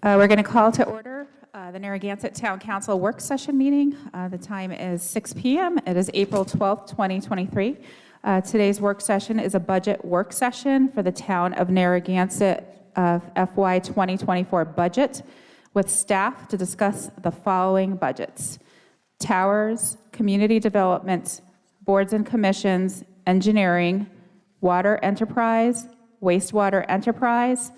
We're going to call to order the Narragansett Town Council work session meeting. The time is 6 p.m. It is April 12th, 2023. Today's work session is a budget work session for the town of Narragansett FY 2024 budget with staff to discuss the following budgets: towers, community development, boards and commissions, engineering, water enterprise, wastewater enterprise,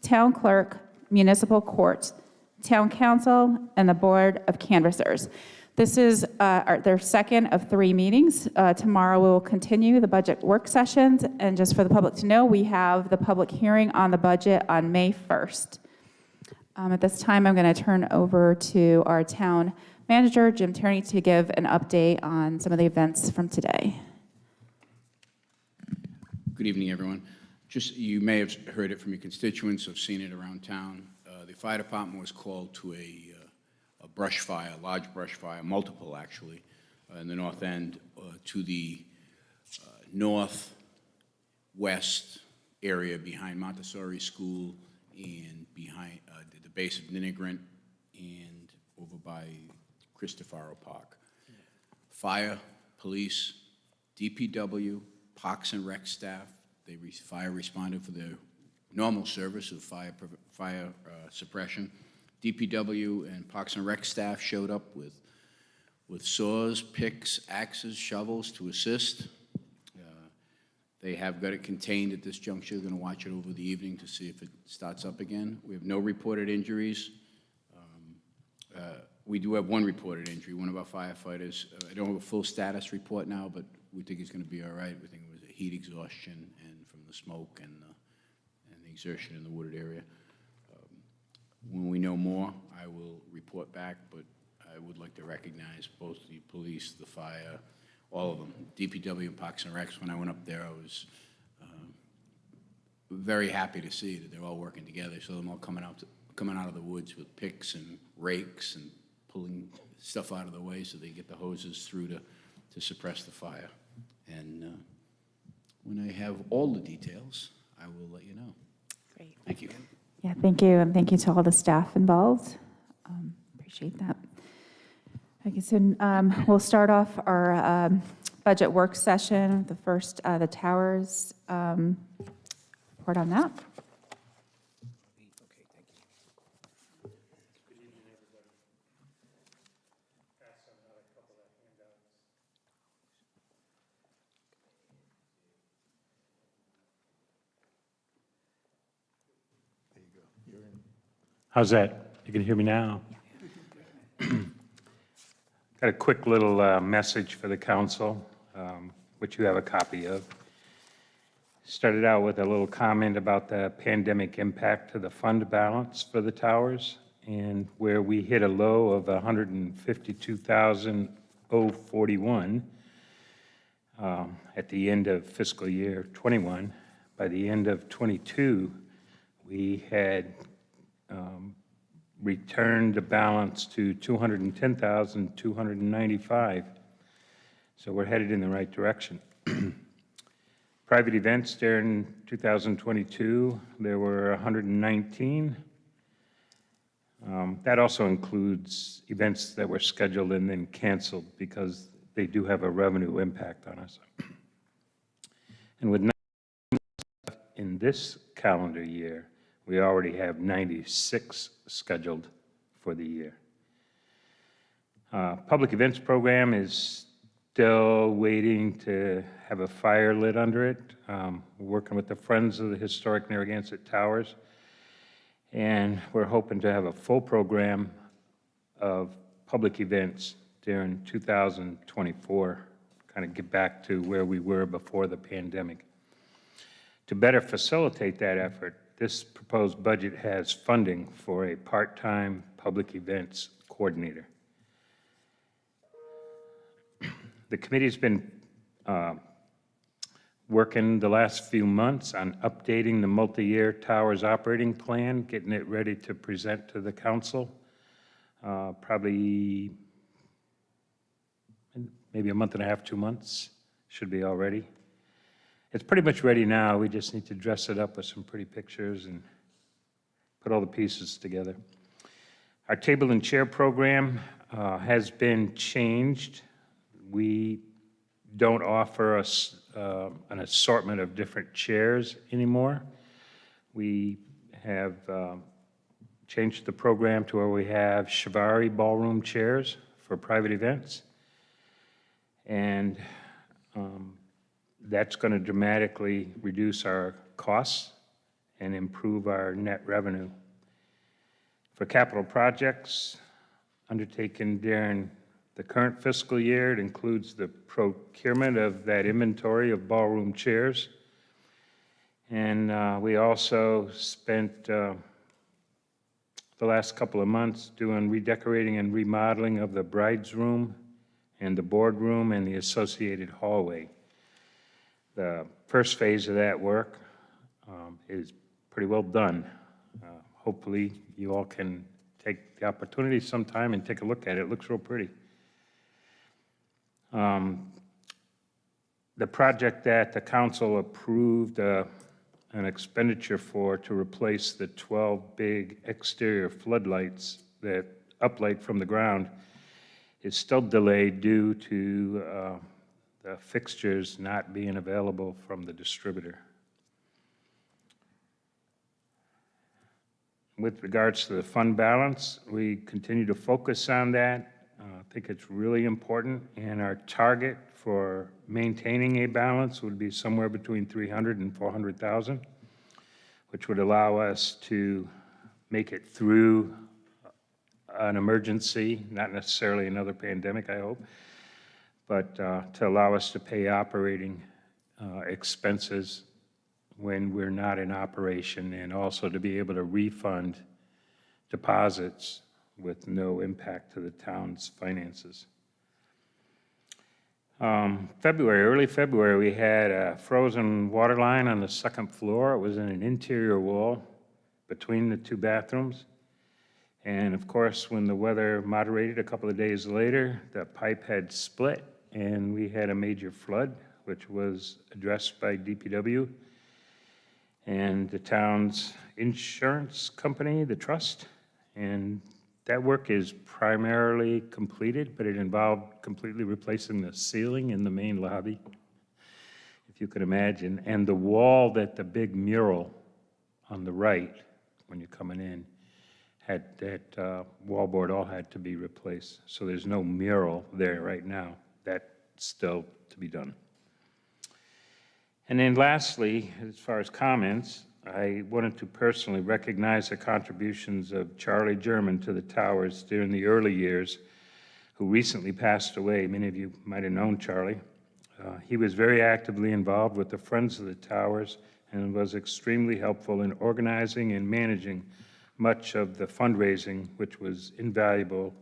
town clerk, municipal court, town council, and the board of canvassers. This is their second of 3 meetings. Tomorrow we will continue the budget work sessions, and just for the public to know, we have the public hearing on the budget on May 1st. At this time, I'm going to turn over to our town manager, Jim Tierney, to give an update on some of the events from today. Good evening, everyone. Just, you may have heard it from your constituents, have seen it around town. The fire department was called to a brush fire, a large brush fire, multiple actually, in the north end, to the northwest area behind Montessori School and behind the base of Ninnegrant and over by Cristofaro Park. Fire, police, DPW, Parks and Rec staff, fire responded for their normal service of fire suppression. DPW and Parks and Rec staff showed up with saws, picks, axes, shovels to assist. They have got it contained at this juncture. They're going to watch it over the evening to see if it starts up again. We have no reported injuries. We do have one reported injury, one of our firefighters. I don't have a full status report now, but we think he's going to be all right. We think it was a heat exhaustion and from the smoke and the exertion in the wooded area. When we know more, I will report back, but I would like to recognize both the police, the fire, all of them, DPW and Parks and Recs. When I went up there, I was very happy to see that they're all working together. So them all coming out of the woods with picks and rakes and pulling stuff out of the way so they get the hoses through to suppress the fire. And when I have all the details, I will let you know. Great. Thank you. Yeah, thank you, and thank you to all the staff involved. Appreciate that. Okay, so we'll start off our budget work session. The first, the towers, report on that. Okay, thank you. Good evening, everybody. Pass on out a couple of handouts. There you go. You're in. How's that? You can hear me now? Got a quick little message for the council, which you have a copy of. Started out with a little comment about the pandemic impact to the fund balance for the towers, and where we hit a low of $152,041 at the end of fiscal year 21. By the end of 22, we had returned the balance to $210,295. So we're headed in the right direction. Private events during 2022, there were 119. That also includes events that were scheduled and then canceled because they do have a revenue impact on us. And with in this calendar year, we already have 96 scheduled for the year. Public events program is still waiting to have a fire lit under it. We're working with the Friends of the Historic Narragansett Towers, and we're hoping to have a full program of public events during 2024, kind of get back to where we were before the pandemic. To better facilitate that effort, this proposed budget has funding for a part-time public events coordinator. The committee's been working the last few months on updating the multi-year towers operating plan, getting it ready to present to the council. Probably maybe a month and a half, 2 months, should be all ready. It's pretty much ready now. We just need to dress it up with some pretty pictures and put all the pieces together. Our table and chair program has been changed. We don't offer us an assortment of different chairs anymore. We have changed the program to where we have Shivari ballroom chairs for private events. And that's going to dramatically reduce our costs and improve our net revenue. For capital projects undertaken during the current fiscal year, it includes the procurement of that inventory of ballroom chairs. And we also spent the last couple of months doing redecorating and remodeling of the bride's room and the boardroom and the associated hallway. The first phase of that work is pretty well done. Hopefully, you all can take the opportunity sometime and take a look at it. It looks real pretty. The project that the council approved an expenditure for to replace the 12 big exterior floodlights that uplight from the ground is still delayed due to the fixtures not being available from the distributor. With regards to the fund balance, we continue to focus on that. I think it's really important, and our target for maintaining a balance would be somewhere between $300,000 and $400,000, which would allow us to make it through an emergency, not necessarily another pandemic, I hope, but to allow us to pay operating expenses when we're not in operation, and also to be able to refund deposits with no impact to the town's finances. Early February, we had a frozen water line on the second floor. It was in an interior wall between the two bathrooms. And of course, when the weather moderated a couple of days later, the pipe had split and we had a major flood, which was addressed by DPW and the town's insurance company, the trust. And that work is primarily completed, but it involved completely replacing the ceiling in the main lobby, if you could imagine. And the wall, that the big mural on the right, when you're coming in, had that wallboard all had to be replaced. So there's no mural there right now. That's still to be done. And then lastly, as far as comments, I wanted to personally recognize the contributions of Charlie German to the towers during the early years, who recently passed away. Many of you might have known Charlie. He was very actively involved with the Friends of the Towers and was extremely helpful in organizing and managing much of the fundraising, which was invaluable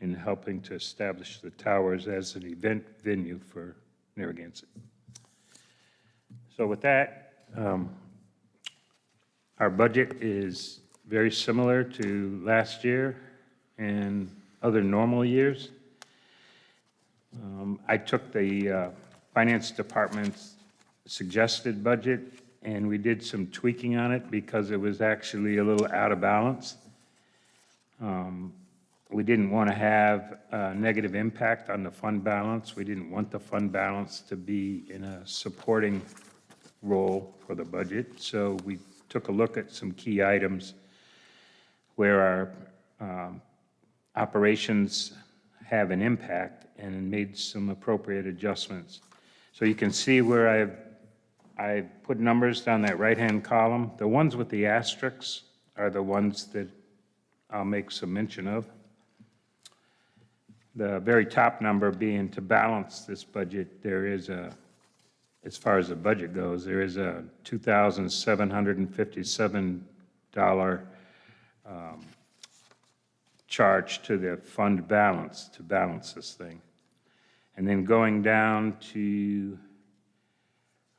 in helping to establish the towers as an event venue for Narragansett. So with that, our budget is very similar to last year and other normal years. I took the finance department's suggested budget and we did some tweaking on it because it was actually a little out of balance. We didn't want to have a negative impact on the fund balance. We didn't want the fund balance to be in a supporting role for the budget. So we took a look at some key items where our operations have an impact and made some appropriate adjustments. So you can see where I've put numbers down that right-hand column. The ones with the asterisks are the ones that I'll make some mention of. The very top number being to balance this budget, there is a, as far as the budget goes, there is a $2,757 charge to the fund balance to balance this thing. And then going down to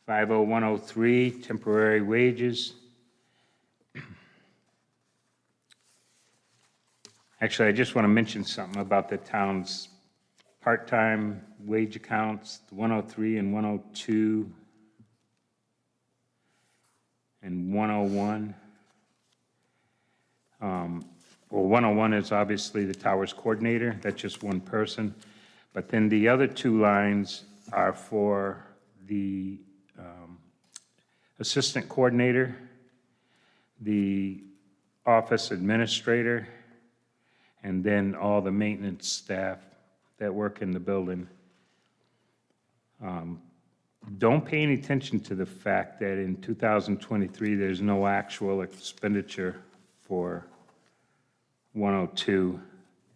50103, temporary wages. Actually, I just want to mention something about the town's part-time wage accounts. The 103 and 102 And 101, well, 101 is obviously the towers coordinator, that's just one person. But then the other two lines are for the assistant coordinator, the office administrator, and then all the maintenance staff that work in the building. Don't pay any attention to the fact that in 2023, there's no actual expenditure for 102.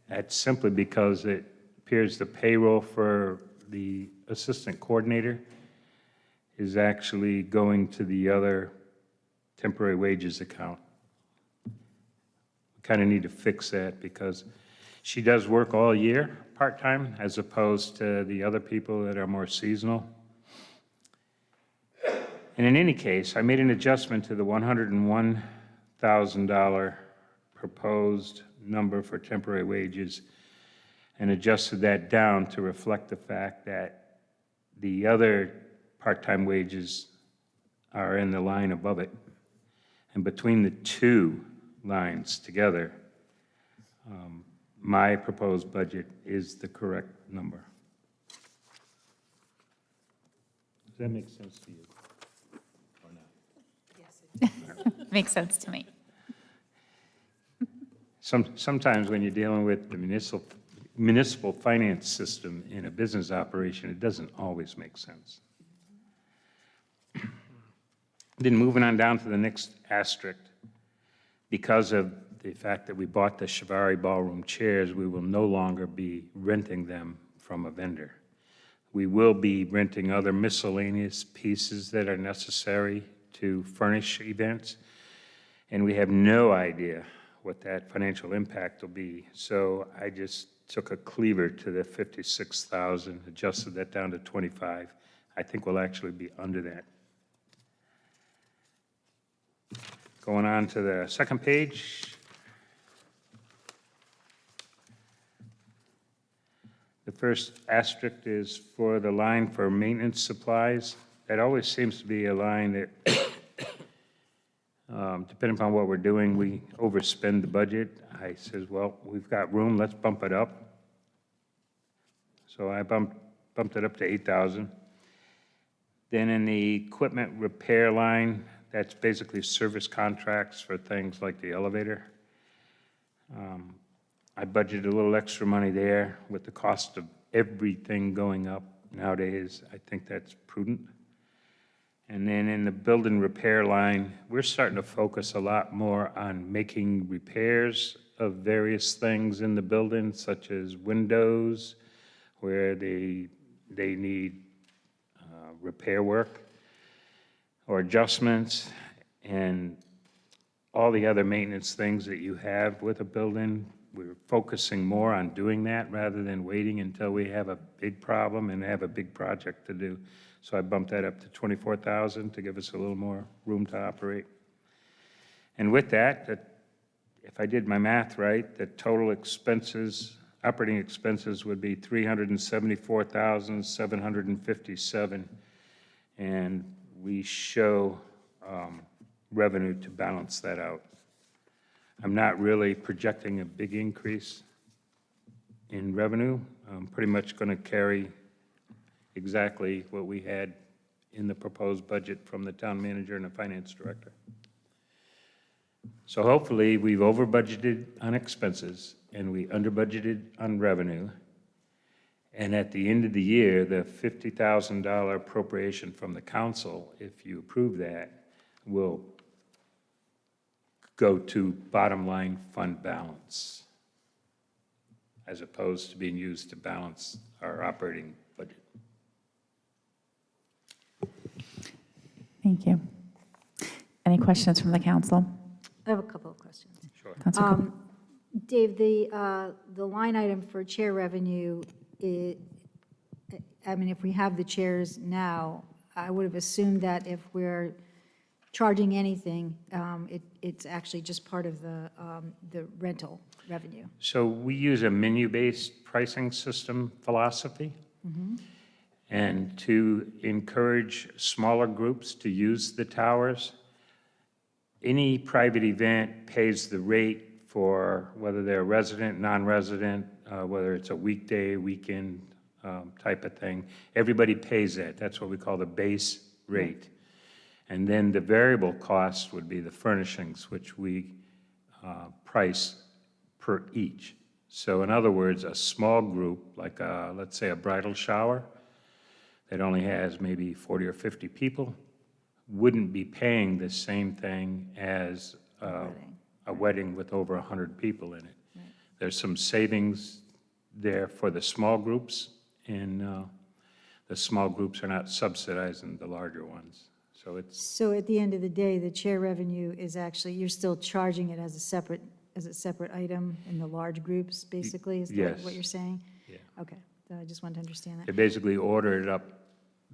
That's simply because it appears the payroll for the assistant coordinator is actually going to the other temporary wages account. We kind of need to fix that because she does work all year, part-time, as opposed to the other people that are more seasonal. And in any case, I made an adjustment to the $101,000 proposed number for temporary wages and adjusted that down to reflect the fact that the other part-time wages are in the line above it. And between the two lines together, my proposed budget is the correct number. Does that make sense to you? Or not? Makes sense to me. Sometimes when you're dealing with the municipal finance system in a business operation, it doesn't always make sense. Then moving on down to the next asterisk, because of the fact that we bought the Shivari Ballroom chairs, we will no longer be renting them from a vendor. We will be renting other miscellaneous pieces that are necessary to furnish events, and we have no idea what that financial impact will be. So I just took a cleaver to the 56,000, adjusted that down to 25. I think we'll actually be under that. Going on to the second page. The first asterisk is for the line for maintenance supplies. That always seems to be a line that, depending upon what we're doing, we overspend the budget. I says, well, we've got room, let's bump it up. So I bumped it up to 8,000. Then in the equipment repair line, that's basically service contracts for things like the elevator. I budgeted a little extra money there with the cost of everything going up nowadays. I think that's prudent. And then in the building repair line, we're starting to focus a lot more on making repairs of various things in the building, such as windows, where they need repair work or adjustments, and all the other maintenance things that you have with a building. We're focusing more on doing that rather than waiting until we have a big problem and have a big project to do. So I bumped that up to 24,000 to give us a little more room to operate. And with that, if I did my math right, the total expenses, operating expenses would be 374,757, and we show revenue to balance that out. I'm not really projecting a big increase in revenue. I'm pretty much going to carry exactly what we had in the proposed budget from the town manager and the finance director. So hopefully we've over budgeted on expenses and we under budgeted on revenue. And at the end of the year, the $50,000 appropriation from the council, if you approve that, will go to bottom line fund balance, as opposed to being used to balance our operating budget. Thank you. Any questions from the council? I have a couple of questions. Sure. Councilor Cook? Dave, the line item for chair revenue, I mean, if we have the chairs now, I would have assumed that if we're charging anything, it's actually just part of the rental revenue. So we use a menu-based pricing system philosophy. And to encourage smaller groups to use the towers, any private event pays the rate for whether they're resident, non-resident, whether it's a weekday, weekend type of thing. Everybody pays that. That's what we call the base rate. And then the variable cost would be the furnishings, which we price per each. So in other words, a small group, like let's say a bridal shower, that only has maybe 40 or 50 people, wouldn't be paying the same thing as a wedding with over 100 people in it. Right. There's some savings there for the small groups, and the small groups are not subsidizing the larger ones. So it's, So at the end of the day, the chair revenue is actually, you're still charging it as a separate item in the large groups, basically, is that yes. what you're saying? yeah. Okay, I just wanted to understand They that. basically order it up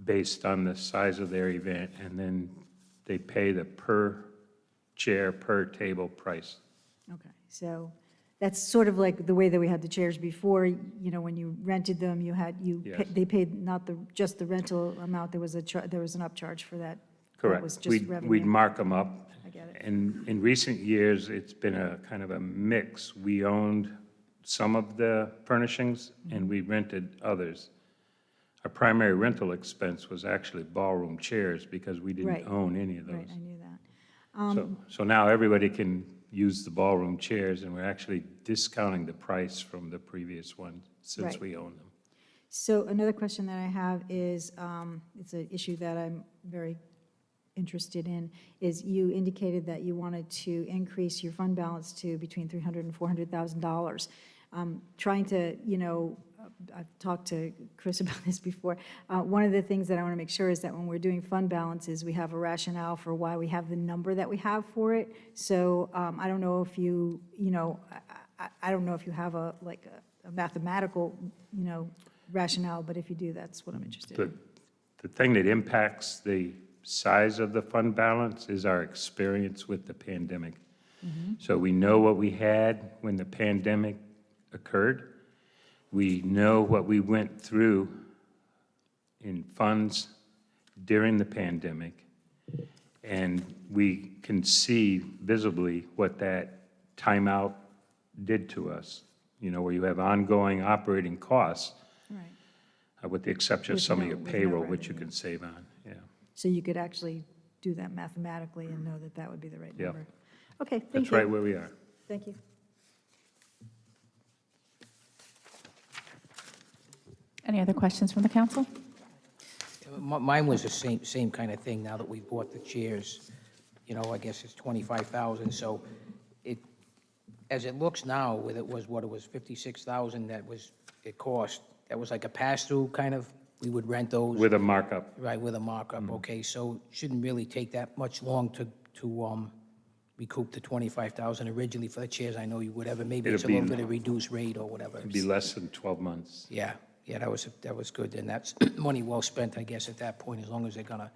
based on the size of their event, and then they pay the per chair, per table price. Okay, so that's sort of like the way that we had the chairs before, when you rented them, Yes. they paid not just the rental amount, there was an upcharge for that. That Correct. was just We'd revenue. mark them up. I get it. And in recent years, it's been a kind of a mix. We owned some of the furnishings, and we rented others. Our primary rental expense was actually ballroom chairs, because we Right. didn't own any of Right, those. I knew that. So now everybody can use the ballroom chairs, and we're actually discounting the price from the previous one, since Right. we own them. So another question that I have is, it's an issue that I'm very interested in, is you indicated that you wanted to increase your fund balance to between $300,000 and $400,000. Trying to, I've talked to Chris about this before. One of the things that I want to make sure is that when we're doing fund balances, we have a rationale for why we have the number that we have for it. So I don't know if you, I don't know if you have a mathematical, rationale, but if you do, that's what I'm interested in. The thing that impacts the size of the fund balance is our experience with the pandemic. So we know what we had when the pandemic occurred. We know what we went through in funds during the pandemic, and we can see visibly what that timeout did to us, where you have ongoing operating costs, Right. with the exception of With some of no- your with no payroll, which you revenue. can save on, yeah. So you could actually do that mathematically and know that that would be the right Yeah. number. Okay, thank That's you. right where we are. Thank you. Any other questions from the council? Mine was the same kind of thing, now that we bought the chairs, I guess it's 25,000, so as it looks now, with it was 56,000 it cost, that was like a pass-through kind of, we would rent those? With a markup. Right, with a markup, okay, so shouldn't really take that much long to recoup the 25,000 originally for the chairs, I know you would have, maybe it's a It'll little be- bit of reduced rate or whatever. It'd be less than 12 months. Yeah, that was good, and that's money well spent, I guess, at that point, as long as they're gonna,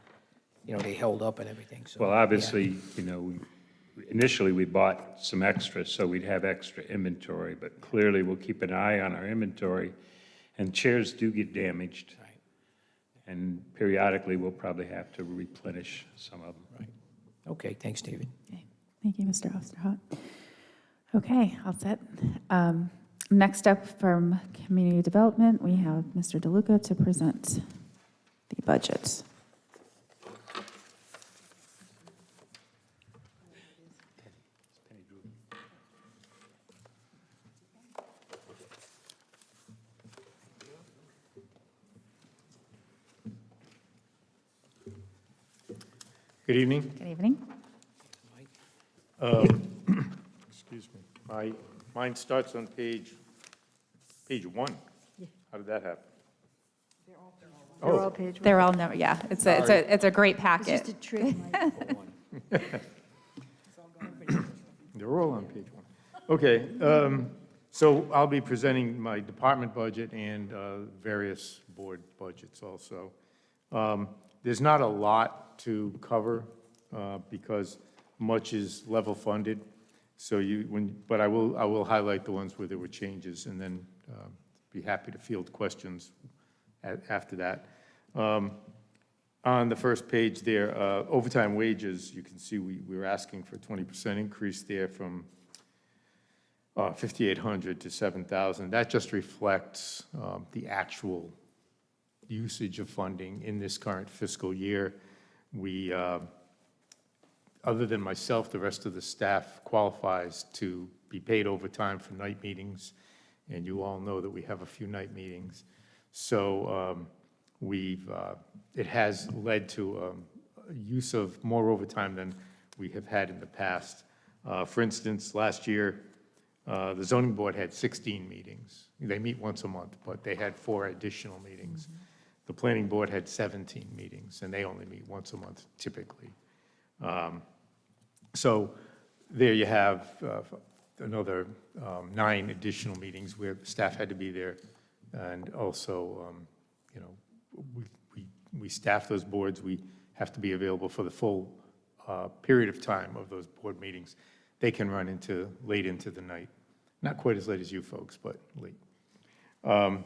they held up and everything, so. Well, yeah. obviously, initially, we bought some extra, so we'd have extra inventory, but clearly, we'll keep an eye on our inventory, and chairs do get damaged, Right, and periodically, we'll probably have to replenish some of them. right. Okay, thanks, David. Okay, thank you, Mr. Osterhout. Okay, all set. Next up from Community Development, we have Mr. DeLuca to present the budget. Good evening. Good evening. Excuse me. Mine starts on page 1. How did that happen? They're all page one. They're all, no, yeah, it's a great It's packet. just a trick, Mike. They're all on page 1. Okay, so I'll be presenting my department budget and various board budgets also. There's not a lot to cover because much is level funded. So but I will highlight the ones where there were changes, and then be happy to field questions after that. On On the first page there, overtime wages, you can see we were asking for a 20% increase there from 5,800 to 7,000. That just reflects the actual usage of funding in this current fiscal year. We, other than myself, the rest of the staff qualifies to be paid overtime for night meetings, and you all know that we have a few night meetings. So it has led to a use of more overtime than we have had in the past. For instance, last year, the zoning board had 16 meetings. They meet once a month, but they had 4 additional meetings. The planning board had 17 meetings, and they only meet once a month typically. So there you have another 9 additional meetings where staff had to be there. And also, you know, we staff those boards. We have to be available for the full period of time of those board meetings. They can run late into the night. Not quite as late as you folks, but late.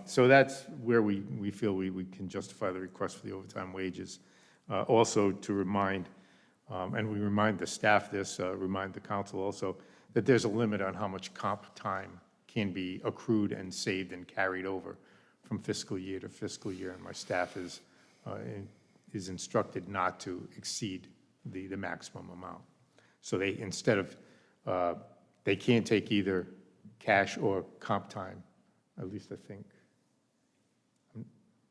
So that's where we feel we can justify the request for the overtime wages. Also to remind, and we remind the staff this, remind the council also, that there's a limit on how much comp time can be accrued and saved and carried over from fiscal year to fiscal year, and my staff is instructed not to exceed the maximum amount. So they, instead of, they can't take either cash or comp time, at least I think.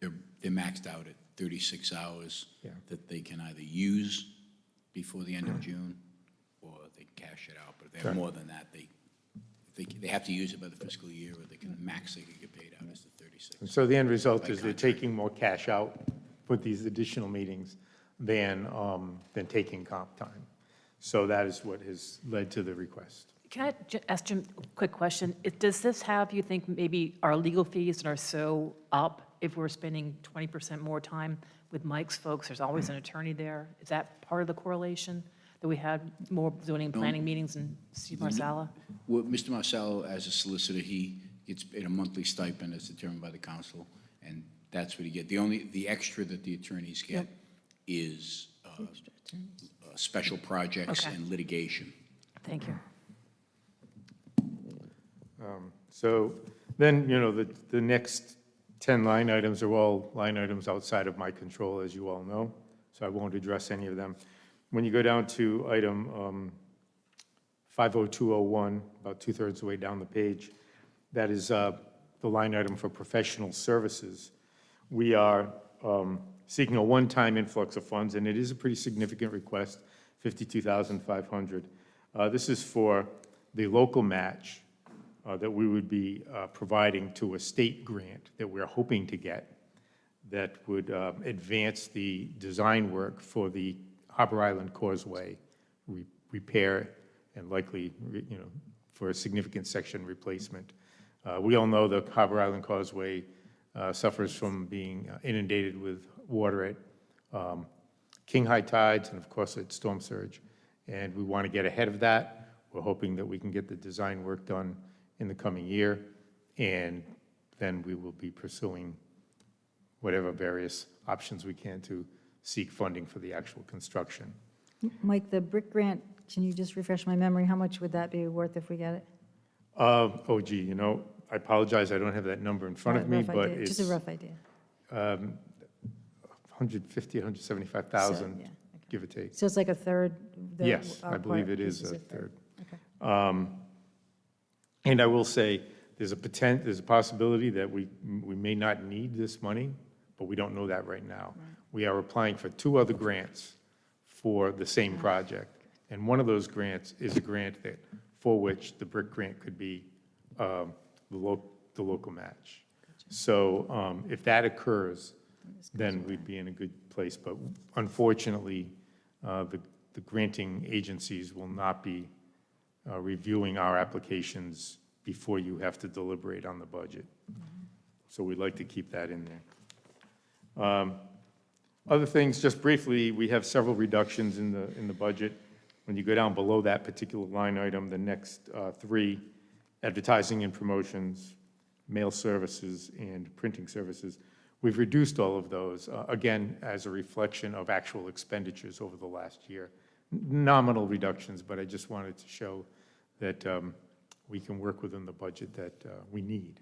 They're maxed out at 36 hours Yeah. that they can either use before the end of June, or they can cash it out. But if they have more than that, they have to use it by the fiscal year, or they can max they can get paid out is the 36. And so the end result By is they're contract. taking more cash out with these additional meetings than taking comp time. So that is what has led to the request. Can I ask Jim a quick question? Does this have, you think, maybe our legal fees are so up if we're spending 20% more time with Mike's folks? There's always an attorney there. Is that part of the correlation, that we had more zoning and planning meetings in Steve Marsala? Well, Mr. Marcello, as a solicitor, he gets paid a monthly stipend as determined by the council, and that's what he gets. The extra that the attorneys get is special projects Okay. and litigation. Thank you. So then, you know, the next 10 line items are all line items outside of my control, as you all know, so I won't address any of them. When you go down to item 50201, about 2/3 of the way down the page, that is the line item for professional services. We are seeking a one-time influx of funds, and it is a pretty significant request, $52,500. This is for the local match that we would be providing to a state grant that we're hoping to get that would advance the design work for the Harbor Island Causeway repair and likely, you know, for a significant section replacement. We all know the Harbor Island Causeway suffers from being inundated with water at king high tides and, of course, at storm surge. And we want to get ahead of that. We're hoping that we can get the design work done in the coming year, and then we will be pursuing whatever various options we can to seek funding for the actual construction. Mike, the brick grant, can you just refresh my memory? How much would that be worth if we get it? Oh, gee, you know, I apologize, I don't have that number in front of me, Rough but idea, it's just a rough idea. 150, 175,000, So, yeah, okay. give or take. So it's like a third? Yes, I believe part it is piece a third. Okay. And I will say, there's a possibility that we may not need this money, but we don't know that right now. We are applying for 2 other grants for the same project, and one of those grants is a grant for which the brick grant could be the local match. So if that occurs, then we'd be in a good place. But unfortunately, the granting agencies will not be reviewing our applications before you have to deliberate on the budget. So we'd like to keep that in there. Other things, just briefly, we have several reductions in the budget. When you go down below that particular line item, the next 3, advertising and promotions, mail services, and printing services, We've reduced all of those, again, as a reflection of actual expenditures over the last year. Nominal reductions, but I just wanted to show that we can work within the budget that we need.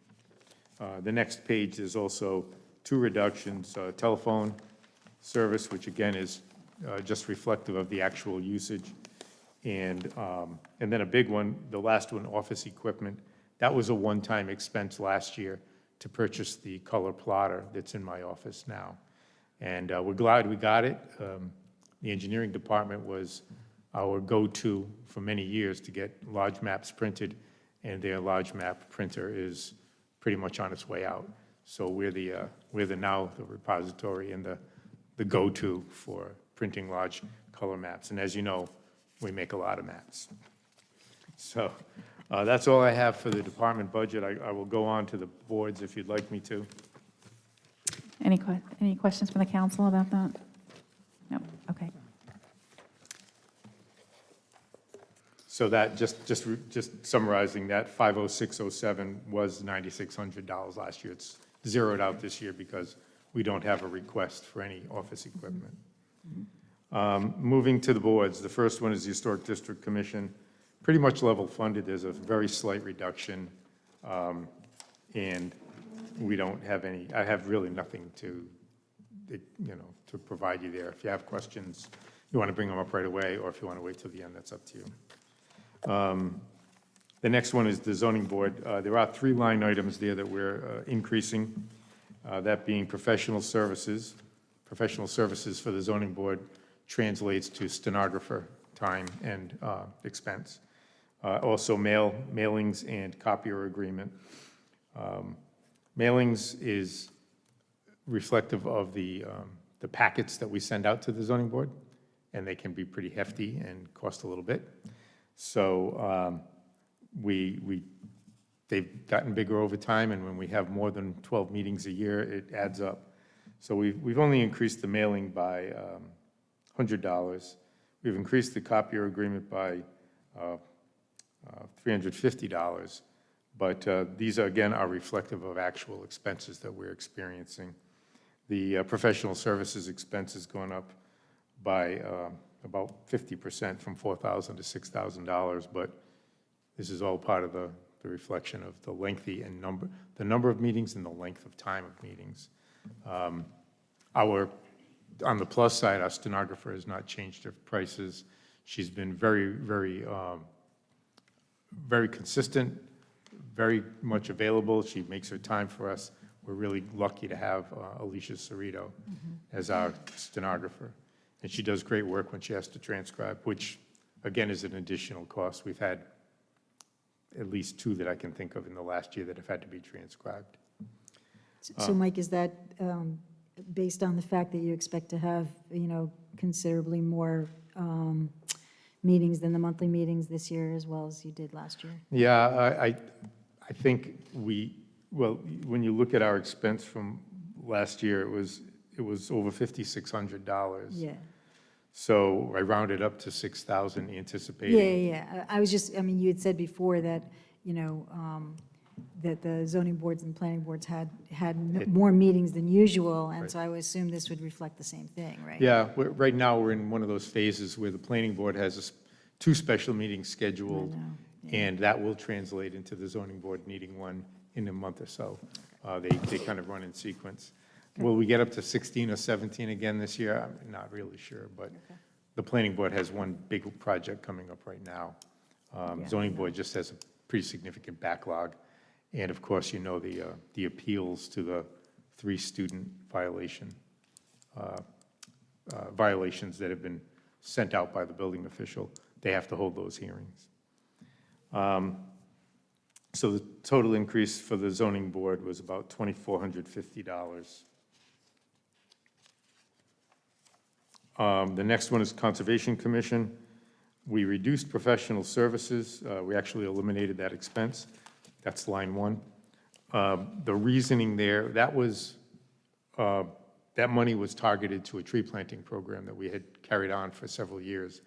The next page is also 2 reductions, telephone service, which again is just reflective of the actual usage, and then a big one, the last one, office equipment. That was a one-time expense last year to purchase the color plotter that's in my office now. And we're glad we got it. The engineering department was our go-to for many years to get large maps printed, and their large map printer is pretty much on its way out. So we're now the repository and the go-to for printing large color maps. And as you know, we make a lot of maps. So that's all I have for the department budget. I will go on to the boards if you'd like me to. Any questions from the council about that? No, okay. So that, just summarizing, that 50607 was $9,600 last year. It's zeroed out this year because we don't have a request for any office equipment. Moving to the boards, the first one is the Historic District Commission. Pretty much level funded. There's a very slight reduction, and we don't have any, I have really nothing to provide you there. If you have questions, you want to bring them up right away, or if you want to wait till the end, that's up to you. The next one is the zoning board. There are 3 line items there that we're increasing, that being professional services. Professional services for the zoning board translates to stenographer time and expense. Also mailings and copier agreement. Mailings is reflective of the packets that we send out to the zoning board, and they can be pretty hefty and cost a little bit. So they've gotten bigger over time, and when we have more than 12 meetings a year, it adds up. So we've only increased the mailing by $100. We've increased the copier agreement by $350, but these, again, are reflective of actual expenses that we're experiencing. The professional services expense has gone up by about 50%, from $4,000 to $6,000, but this is all part of the reflection of the lengthy and the number of meetings and the length of time of meetings. On the plus side, our stenographer has not changed her prices. She's been very, very, very consistent, very much available. She makes her time for us. We're really lucky to have Alicia Cerrito as our stenographer. And she does great work when she has to transcribe, which, again, is an additional cost. We've had at least 2 that I can think of in the last year that have had to be transcribed. So Mike, is that based on the fact that you expect to have, considerably more meetings than the monthly meetings this year as well as you did last year? Yeah, I think when you look at our expense from last year, it was over $5,600. Yeah. So I rounded up to 6,000 anticipating. Yeah. I was just, you had said before that, that the zoning boards and planning boards had more meetings than usual, and Right. so I would assume this would reflect the same thing, right? Yeah, right now, we're in one of those phases where the planning board has 2 special meetings scheduled, and that will translate into the zoning board needing one in a month or so. They kind of run in sequence. Will we get up to 16 or 17 again this year? I'm not really sure, but the planning board has one big project coming up right now. Zoning board just has a pretty significant backlog. And of course, the appeals to the 3 student violations that have been sent out by the building official. They have to hold those hearings. So the total increase for the zoning board was about $2,450. The next one is Conservation Commission. We reduced professional services. We actually eliminated that expense. That's line 1. The reasoning there, that money was targeted to a tree planting program that we had carried on for several years.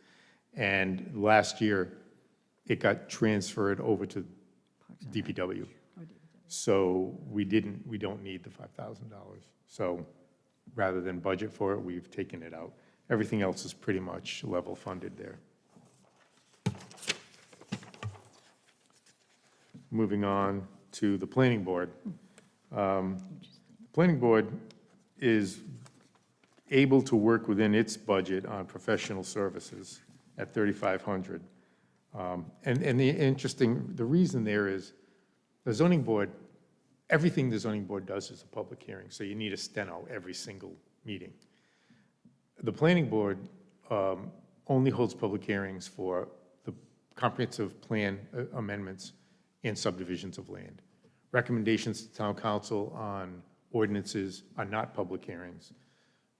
And last year, it got transferred over to DPW. So we don't need the $5,000. So rather than budget for it, we've taken it out. Everything else is pretty much level funded there. Moving on to the planning board. Planning board is able to work within its budget on professional services at $3,500. And the reason there is, the zoning board, everything the zoning board does is a public hearing, so you need a steno every single meeting. The planning board only holds public hearings for the comprehensive plan amendments and subdivisions of land. Recommendations to town council on ordinances are not public hearings.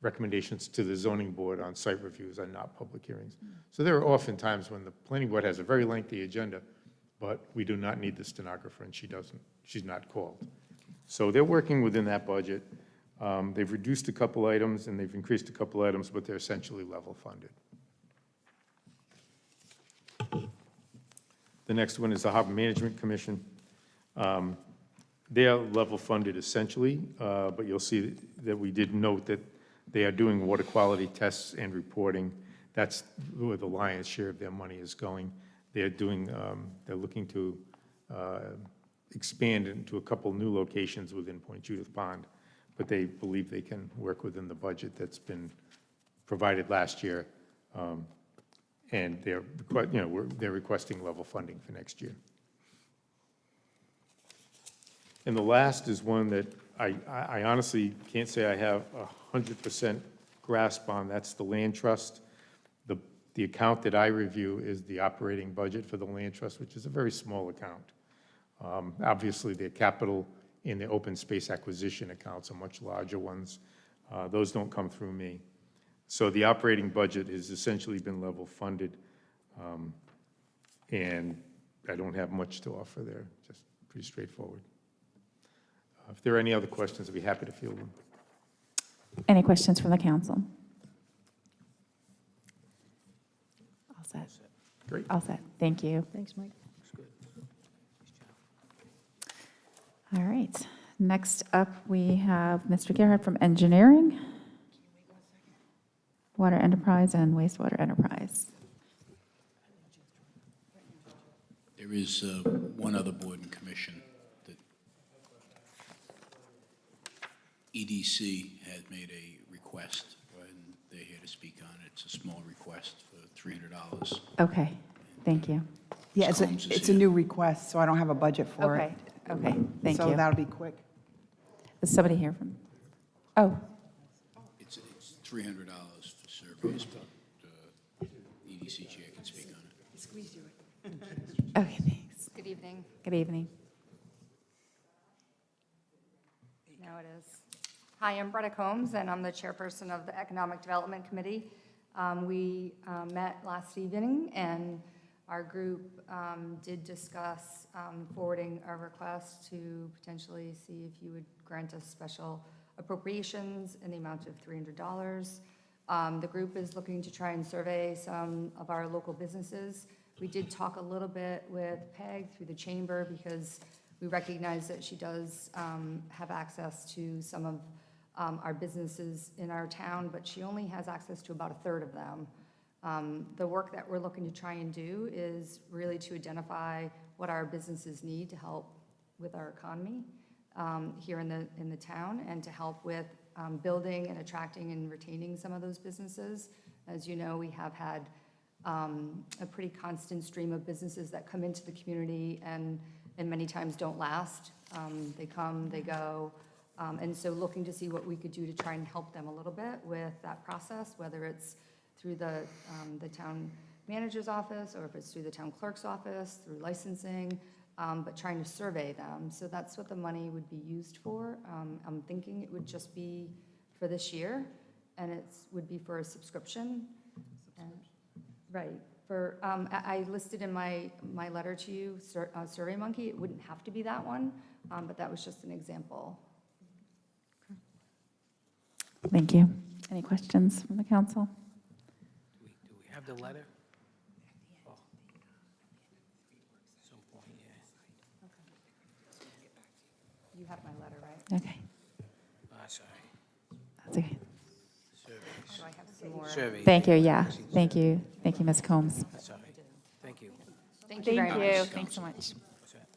Recommendations to the zoning board on site reviews are not public hearings. So there are often times when the planning board has a very lengthy agenda, but we do not need the stenographer, and she's not called. So they're working within that budget. They've reduced a couple items and they've increased a couple items, but they're essentially level funded. The next one is the Harbor Management Commission. They are level funded essentially, but you'll see that we did note that they are doing water quality tests and reporting. That's where the lion's share of their money is going. They're looking to expand into a couple new locations within Point Judith Pond, but they believe they can work within the budget that's been provided last year. And they're requesting level funding for next year. And the last is one that I honestly can't say I have 100% grasp on. That's the land trust. The account that I review is the operating budget for the land trust, which is a very small account. Obviously, their capital and their open space acquisition accounts are much larger ones. Those don't come through me. So the operating budget has essentially been level funded, and I don't have much to offer there, just pretty straightforward. If there are any other questions, I'd be happy to field them. Any questions from the council? All set. Great. All set. Thank you. Thanks, Mike. All right. Next up, we have Mr. Gerhard from Engineering, Water Enterprise, and Wastewater Enterprise. There is one other board and commission that EDC has made a request, and they're here to speak on it. It's a small request for $300. Okay, thank you. Yeah, Combs is it's a here. new request, so I don't have a budget for it. Okay, thank So you. that'll be quick. Is somebody here from, oh, It's $300 for surveys, but EDC chair can speak on it. okay, thanks. Good evening. Good evening. Now it is. Hi, I'm Bretta Combs, and I'm the chairperson of the Economic Development Committee. We met last evening, and our group did discuss forwarding a request to potentially see if you would grant us special appropriations in the amount of $300. The group is looking to try and survey some of our local businesses. We did talk a little bit with Peg through the chamber because we recognize that she does have access to some of our businesses in our town, but she only has access to about a third of them. The work that we're looking to try and do is really to identify what our businesses need to help with our economy here in the town, and to help with building and attracting and retaining some of those businesses. As you know, we have had a pretty constant stream of businesses that come into the community and many times don't last. They come, they go. And so looking to see what we could do to try and help them a little bit with that process, whether it's through the town manager's office, or if it's through the town clerk's office, through licensing, but trying to survey them. So that's what the money would be used for. I'm thinking it would just be for this year, and it would be for a subscription. Right. For I listed in my letter to you, SurveyMonkey. It wouldn't have to be that one, but that was just an example. Thank you. Any questions from the council? Do we have the letter? Oh. Some point, yeah. You have my letter, right? Okay, Sorry. that's okay. Surveys. Do I have some more? Survey. Thank you, yeah, thank you, Ms. Combs. That's all right. Thank you. Thank you very much. Thanks so much. What's that?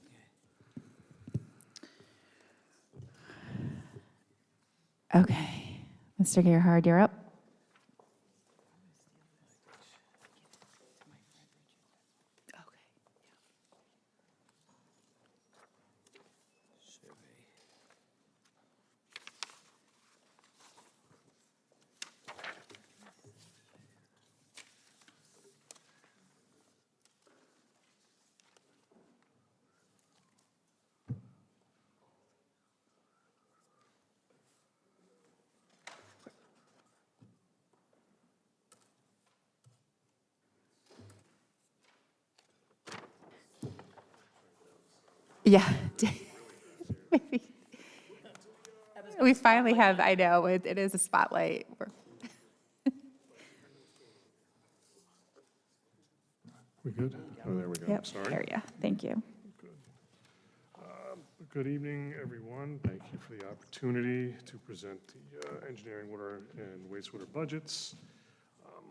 Okay, Mr. Gerhard, you're up. Survey. Yeah. Maybe. We finally have, I know, it is a spotlight. We good? Oh, there we go. Yep, Sorry. there, yeah, thank you. Good evening, everyone. Thank you for the opportunity to present the engineering, water, and wastewater budgets.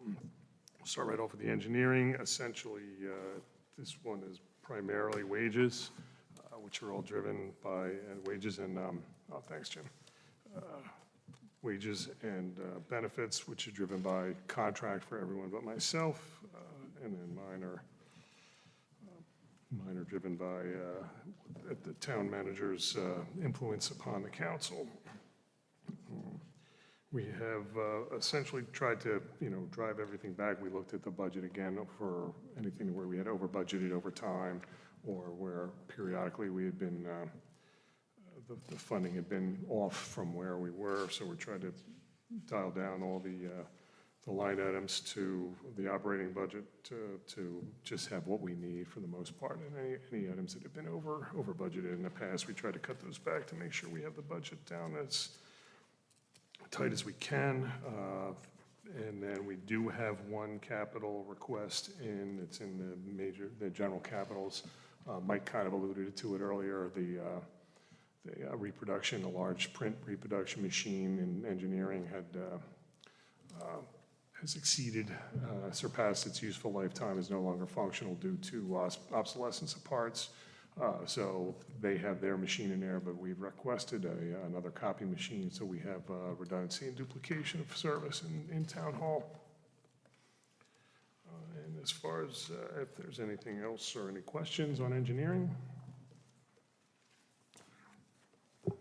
We'll start right off with the engineering. Essentially, this one is primarily wages, which are all driven by wages and, thanks, Jim. Wages and benefits, which are driven by contract for everyone but myself, and then mine are driven by the town manager's influence upon the council. We have essentially tried to, drive everything back. We looked at the budget again for anything where we had over budgeted over time, or where periodically we had been, the funding had been off from where we were. So we're trying to dial down all the line items to the operating budget to just have what we need for the most part. And any items that have been over budgeted in the past, we try to cut those back to make sure we have the budget down as tight as we can. And then we do have one capital request it's in the general capitals. Mike kind of alluded to it earlier, the reproduction, a large print reproduction machine in engineering has surpassed its useful lifetime, is no longer functional due to obsolescence of parts. So they have their machine in there, but we've requested another copy machine, so we have redundancy and duplication of service in town hall. And as far as if there's anything else or any questions on engineering? Okay,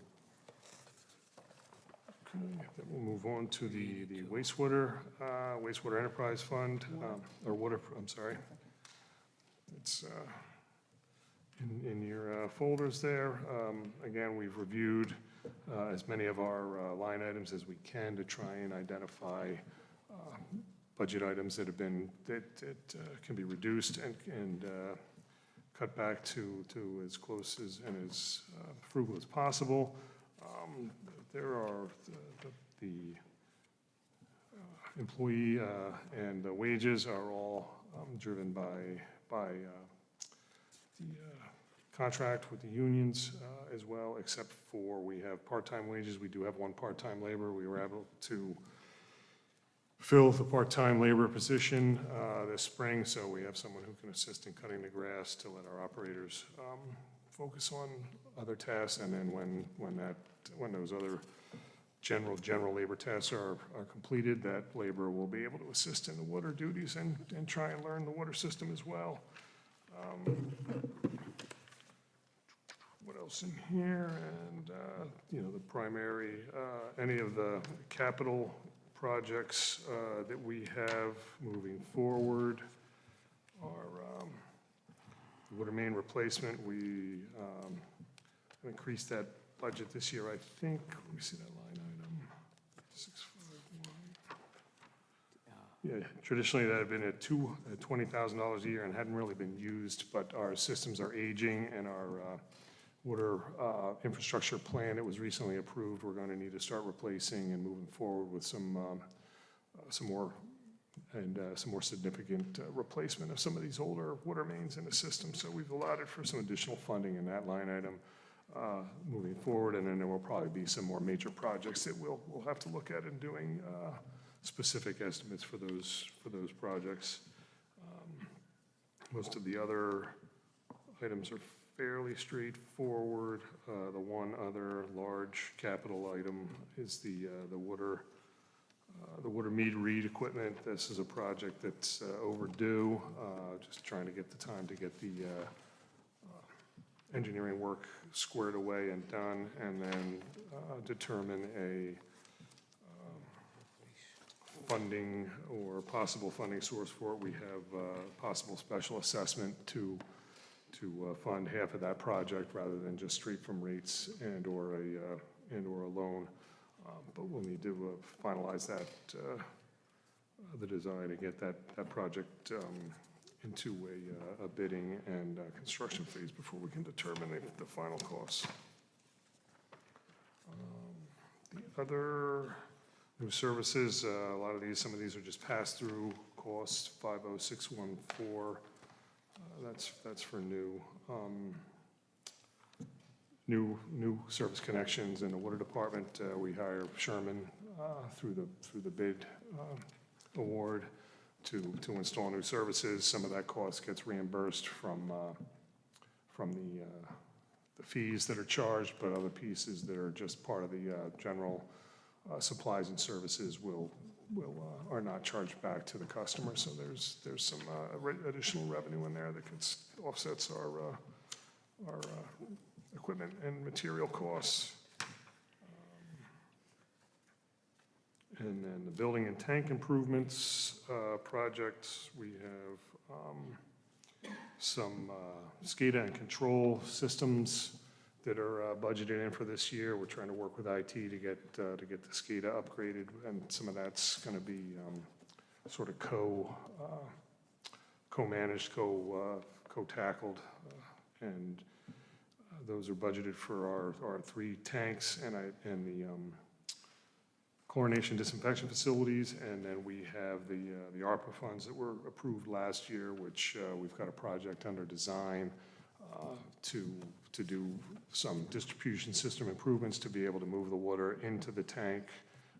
then we'll move on to the wastewater enterprise fund, or water, I'm sorry. It's in your folders there. Again, we've reviewed as many of our line items as we can to try and identify budget items that can be reduced and cut back to as close as and as frugal as possible. There are the employee and the wages are all driven by the contract with the unions as well, except for we have part-time wages. We do have one part-time labor. We were able to fill the part-time labor position this spring, so we have someone who can assist in cutting the grass to let our operators focus on other tasks, and then when those other general labor tasks are completed, that labor will be able to assist in the water duties and try and learn the water system as well. What else in here? And the primary, any of the capital projects that we have moving forward are water main replacement. We increased that budget this year, I think. Let me see that line item. 651. Yeah, traditionally that had been at $20,000 a year and hadn't really been used, but our systems are aging and our water infrastructure plan that was recently approved, we're going to need to start replacing and moving forward with some more significant replacement of some of these older water mains in the system. So we've allotted for some additional funding in that line item. moving forward, and then there will probably be some more major projects that we'll have to look at in doing specific estimates for those projects. Most of the other items are fairly straightforward. The one other large capital item is the water meter read equipment. This is a project that's overdue, just trying to get the time to get the engineering work squared away and done, and then determine a funding or possible funding source for it. We have possible special assessment to fund half of that project rather than just straight from rates and/or a loan. But we'll need to finalize that, the design, and get that project into a bidding and construction phase before we can determine the final costs. The other new services, a lot of these, some of these are just pass-through costs, 50614. That's for new service connections in the water department. We hire Sherman through the bid award to install new services. Some of that cost gets reimbursed from the fees that are charged, but other pieces that are just part of the general supplies and services are not charged back to the customer. So there's some additional revenue in there that offsets our equipment and material costs. And then the building and tank improvements projects, we have some SCADA and control systems that are budgeted in for this year. We're trying to work with IT to get the SCADA upgraded, and some of that's going to be sort of co-managed, co-tackled, and those are budgeted for our 3 tanks and the chlorination disinfection facilities, and then we have the ARPA funds that were approved last year, which we've got a project under design to do some distribution system improvements to be able to move the water into the tank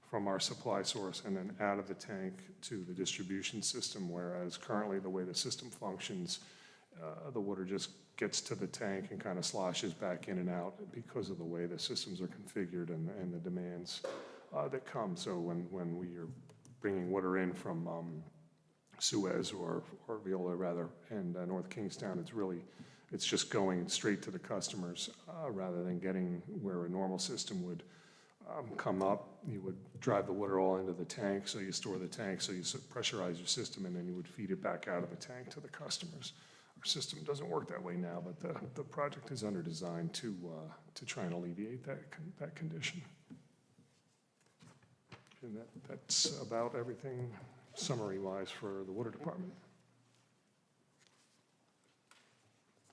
from our supply source and then out of the tank to the distribution system, whereas currently the way the system functions, the water just gets to the tank and kind of sloshes back in and out because of the way the systems are configured and the demands that come. So when we are bringing water in from Suez or Viola rather, and North Kingstown, it's just going straight to the customers rather than getting where a normal system would come up. You would drive the water all into the tank, so you store the tank, so you pressurize your system, and then you would feed it back out of the tank to the customers. Our system doesn't work that way now, but the project is under design to try and alleviate that condition. And that's about everything summary-wise for the water department.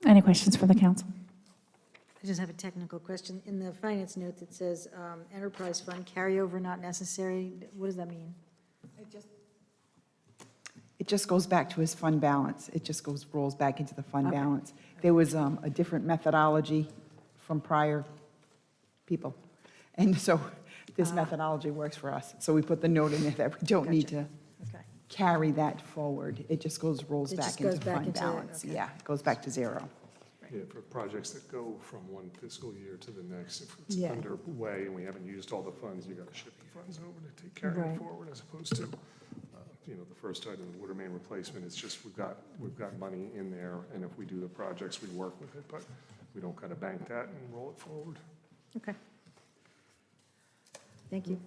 Any questions for the council? I just have a technical question. In the finance note, it says enterprise fund carryover not necessary. What does that mean? It just goes back to his fund balance. It just rolls back into the fund balance. There was a different methodology from prior people. And so this methodology works for us. So we put the note in there that we don't need to carry that forward. It just rolls It back just into goes back fund into- balance. okay. Yeah, it goes back to zero. Yeah, for projects that go from one fiscal year to the next, if it's Yeah. underway and we haven't used all the funds, you got to shift the funds over to take carry Right. it forward, as opposed to, the first item, the water main replacement. It's just we've got money in there, and if we do the projects, we work with it, but we don't kind of bank that and roll it forward. Okay. Thank you.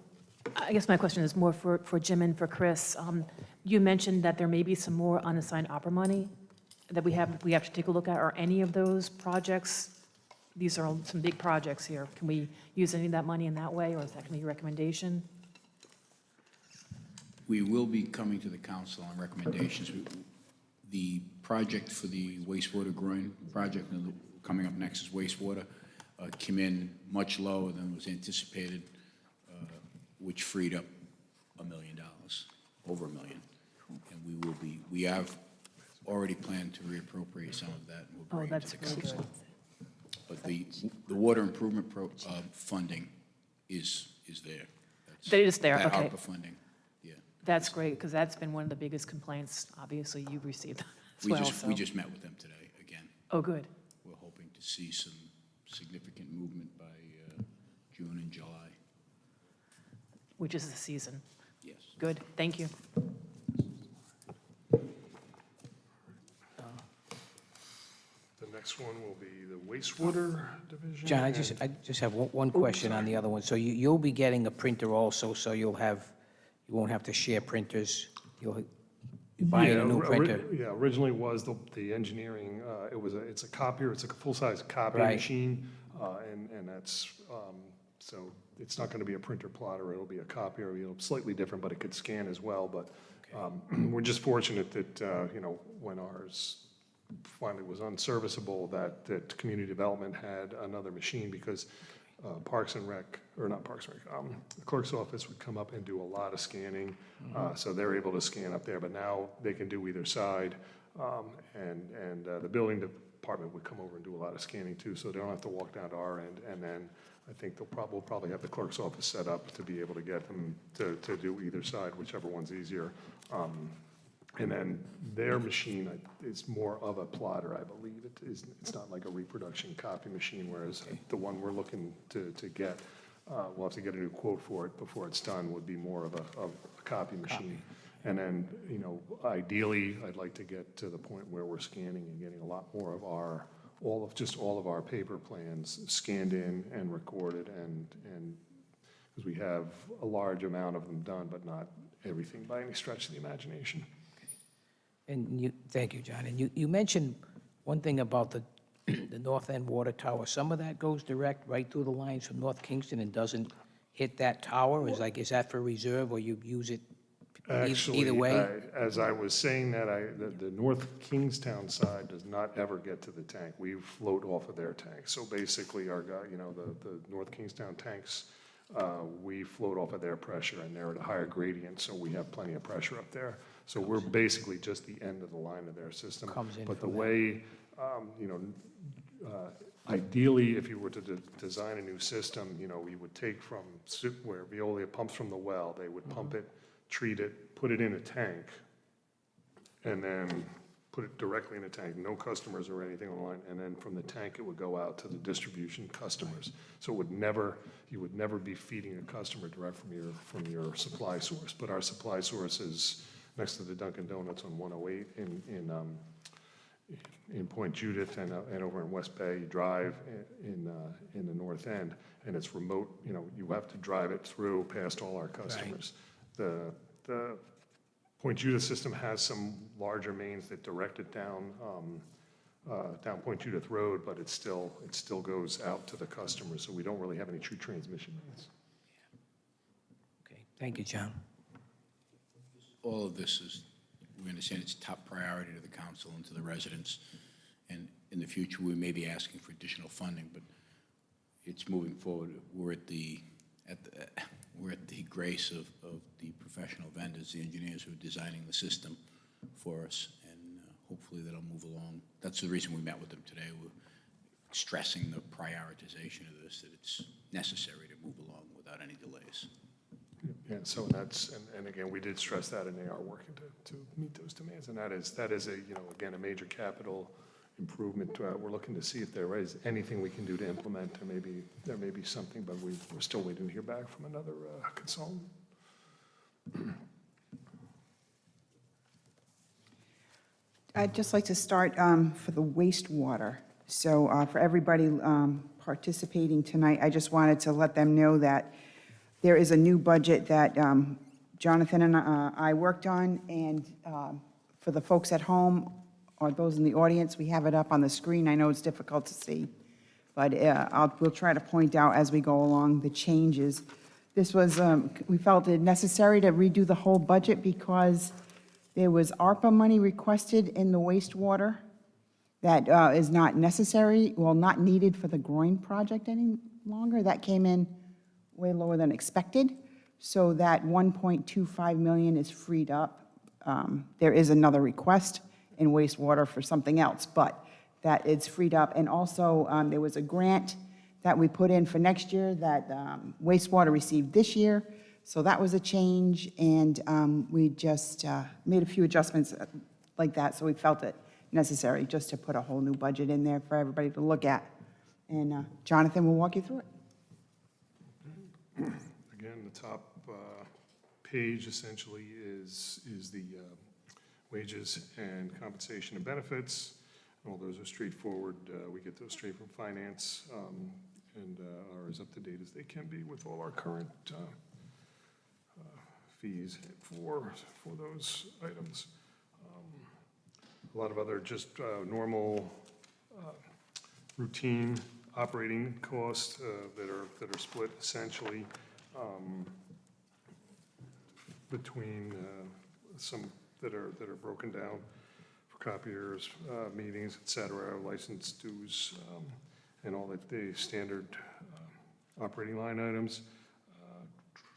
I guess my question is more for Jim and for Chris. You mentioned that there may be some more unassigned opera money that we have to take a look at. Are any of those projects, these are some big projects here, can we use any of that money in that way, or is that going to be your recommendation? We will be coming to the council on recommendations. The project for the wastewater growing project, and coming up next is wastewater, came in much lower than was anticipated, which freed up $1 million, over $1 million. And we have already planned to reappropriate some of that. And we'll bring it That's to the really council. good. But the water improvement funding is there. That's- That is there, that okay. ARPA funding, yeah. That's great, because that's been one of the biggest complaints, obviously, you've received as We well, just, so. we just met with them today, again. Oh, good. We're hoping to see some significant movement by June and July. Which is the season. Yes. Good, thank you. The next one will be the wastewater division. John, I and- just have one question on the other one. So you'll be getting a printer also, so you won't have to share printers. You'll be buying a new printer. Yeah, originally was the engineering, it's a copier, it's a full-size copy Right. machine, and that's, so it's not gonna be a printer plotter, it'll be a copier, slightly different, but it could scan as well, but we're just fortunate that, when ours finally was unserviceable, that community development had another machine, because Parks and Rec, or not Parks and Rec, the clerk's office would come up and do a lot of scanning, so they're able to scan up there, but now they can do either side, and the building department would come over and do a lot of scanning too, so they don't have to walk down to our end, and then I think we'll probably have the clerk's office set up to be able to get them to do either side, whichever one's easier. And then their machine is more of a plotter, I believe. It's not like a reproduction copy machine, whereas the one we're looking to get, we'll have to get a new quote for it before it's done, would be more of a copy machine. And then, ideally, I'd like to get to the point where we're scanning and getting a lot more of all of our paper plans scanned in and recorded, and because we have a large amount of them done, but not everything by any stretch of the imagination. And thank you, John. And you mentioned one thing about the North End Water Tower. Some of that goes direct right through the lines from North Kingston and doesn't hit that tower? Is that for reserve, or you use it Actually, either way? as I was saying that, the North Kingstown side does not ever get to the tank. We float off of their tank. So basically, our guy, the North Kingstown tanks, we float off of their pressure, and they're at a higher gradient, so we have plenty of pressure up there. So we're basically just the end of the line of their system. Comes in But the from way, ideally, if you were to design a new system, we would take from where Veolia pumps from the well, they would pump it, treat it, put it in a tank, and then put it directly in a tank, no customers or anything on the line, and then from the tank, it would go out to the distribution customers. So you would never be feeding a customer direct from your supply source. But our supply source is next to the Dunkin' Donuts on 108 in Point Judith and over in West Bay. You drive in the north end, and it's remote. You have to drive it through past all our customers. The Point Judith system has some larger mains that direct it down Point Judith Road, but it still goes out to the customers, so we don't really have any true transmission mains. Okay, thank you, John. All of this is, we understand it's top priority to the council and to the residents. And in the future, we may be asking for additional funding, but it's moving forward. We're at the grace of the professional vendors, the engineers who are designing the system for us, and hopefully that'll move along. That's the reason we met with them today. We're stressing the prioritization of this, that it's necessary to move along without any delays. Yeah, so and again, we did stress that, and they are working to meet those demands, and that is again, a major capital improvement. We're looking to see if there is anything we can do to implement. There may be something, but we're still waiting to hear back from another consultant. I'd just like to start for the wastewater. So for everybody participating tonight, I just wanted to let them know that there is a new budget that Jonathan and I worked on, and for the folks at home or those in the audience, we have it up on the screen. I know it's difficult to see, but we'll try to point out as we go along the changes. This was, we felt it necessary to redo the whole budget because there was ARPA money requested in the wastewater that is not necessary, well, not needed for the groin project any longer. That came in way lower than expected, so that 1.25 million is freed up. There is another request in wastewater for something else, but that it's freed up. And also, there was a grant that we put in for next year that Wastewater received this year. So that was a change, and we just made a few adjustments like that, so we felt it necessary just to put a whole new budget in there for everybody to look at. And Jonathan will walk you through it. Again, the top page essentially is the wages and compensation and benefits. All those are straightforward. We get those straight from finance and are as up to date as they can be with all our current fees for those items. A lot of other just normal routine operating costs that are split essentially between some that are broken down for copiers, meetings, et cetera, license dues, and all the standard operating line items.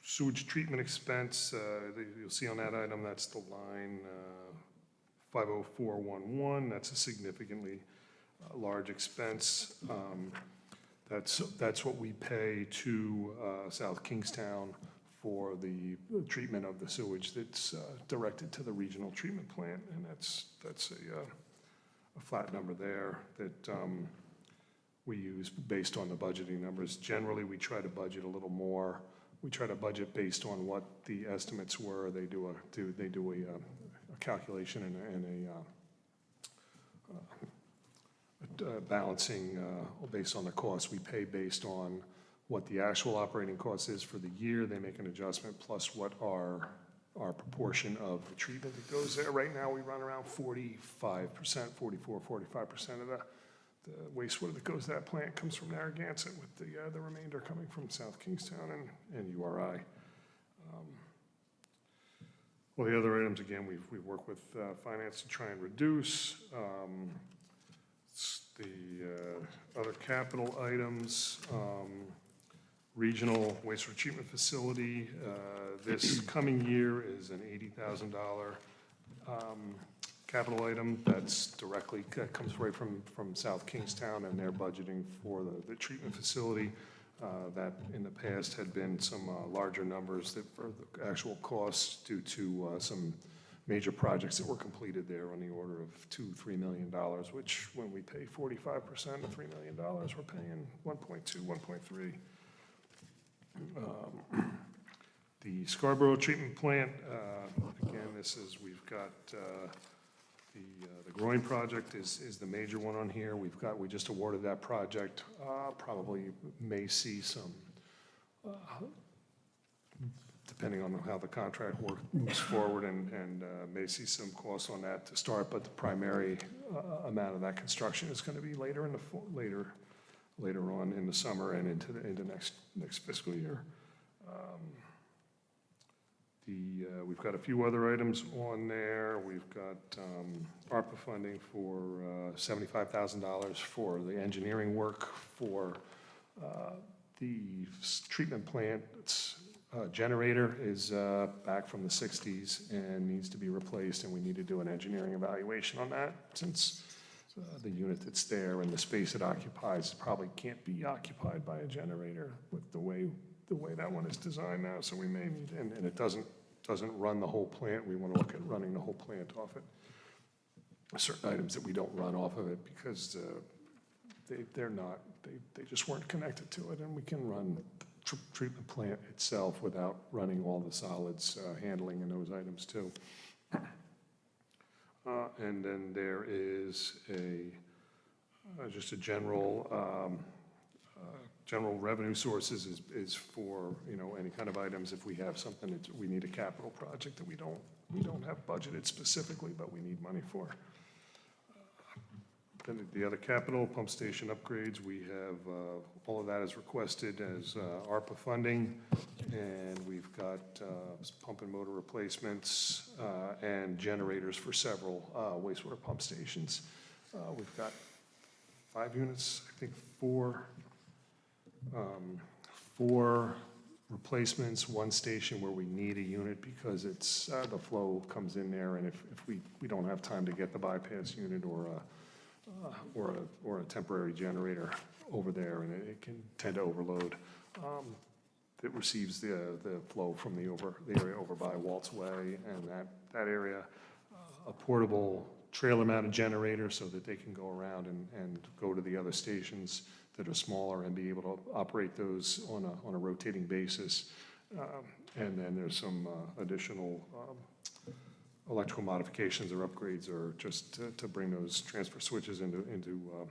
Sewage treatment expense, you'll see on that item, that's the line 50411. That's a significantly large expense. That's what we pay to South Kingstown for the treatment of the sewage that's directed to the regional treatment plant, and that's a flat number there that we use based on the budgeting numbers. Generally, we try to budget a little more. We try to budget based on what the estimates were. They do a calculation and a balancing based on the cost. We pay based on what the actual operating cost is for the year. They make an adjustment plus what our proportion of the treatment that goes there. Right now, we run around 45%, 44, 45% of the wastewater that goes to that plant comes from Narragansett, with the remainder coming from South Kingstown and URI. Well, the other items, again, we work with finance to try and reduce. The other capital items, regional wastewater treatment facility. This coming year is an $80,000 capital item that comes right from South Kingstown, and they're budgeting for the treatment facility. That in the past had been some larger numbers that for the actual costs due to some major projects that were completed there on the order of $2-3 million, which when we pay 45% of $3 million, we're paying 1.2, 1.3. The Scarborough treatment plant, again, we've got the groin project is the major one on here. We just awarded that project. Probably may see some, depending on how the contract work moves forward, and may see some costs on that to start. But the primary amount of that construction is going to be later on in the summer and into next fiscal year. We've got a few other items on there. We've got ARPA funding for $75,000 for the engineering work for the treatment plant. Generator is back from the 60s and needs to be replaced, and we need to do an engineering evaluation on that, since the unit that's there and the space it occupies probably can't be occupied by a generator with the way that one is designed now. So we may need, and it doesn't run the whole plant. We want to look at running the whole plant off it. Certain items that we don't run off of it because they just weren't connected to it, and we can run the treatment plant itself without running all the solids handling in those items too. And then there is just a general revenue sources is for, any kind of items. If we have something that we need a capital project that we don't have budgeted specifically, but we need money for. Then the other capital, pump station upgrades, we have, all of that is requested as ARPA funding, and we've got pump and motor replacements and generators for several wastewater pump stations. We've got 5 units, I think 4 replacements, 1 station where we need a unit because it's the flow comes in there, and if we don't have time to get the bypass unit or or a temporary generator over there, and it can tend to overload. It receives the flow from the area over by Waltz Way, and that area, a portable trailer-mounted generator so that they can go around and go to the other stations that are smaller and be able to operate those on a rotating basis. And then there's some additional electrical modifications or upgrades, or just to bring those transfer switches into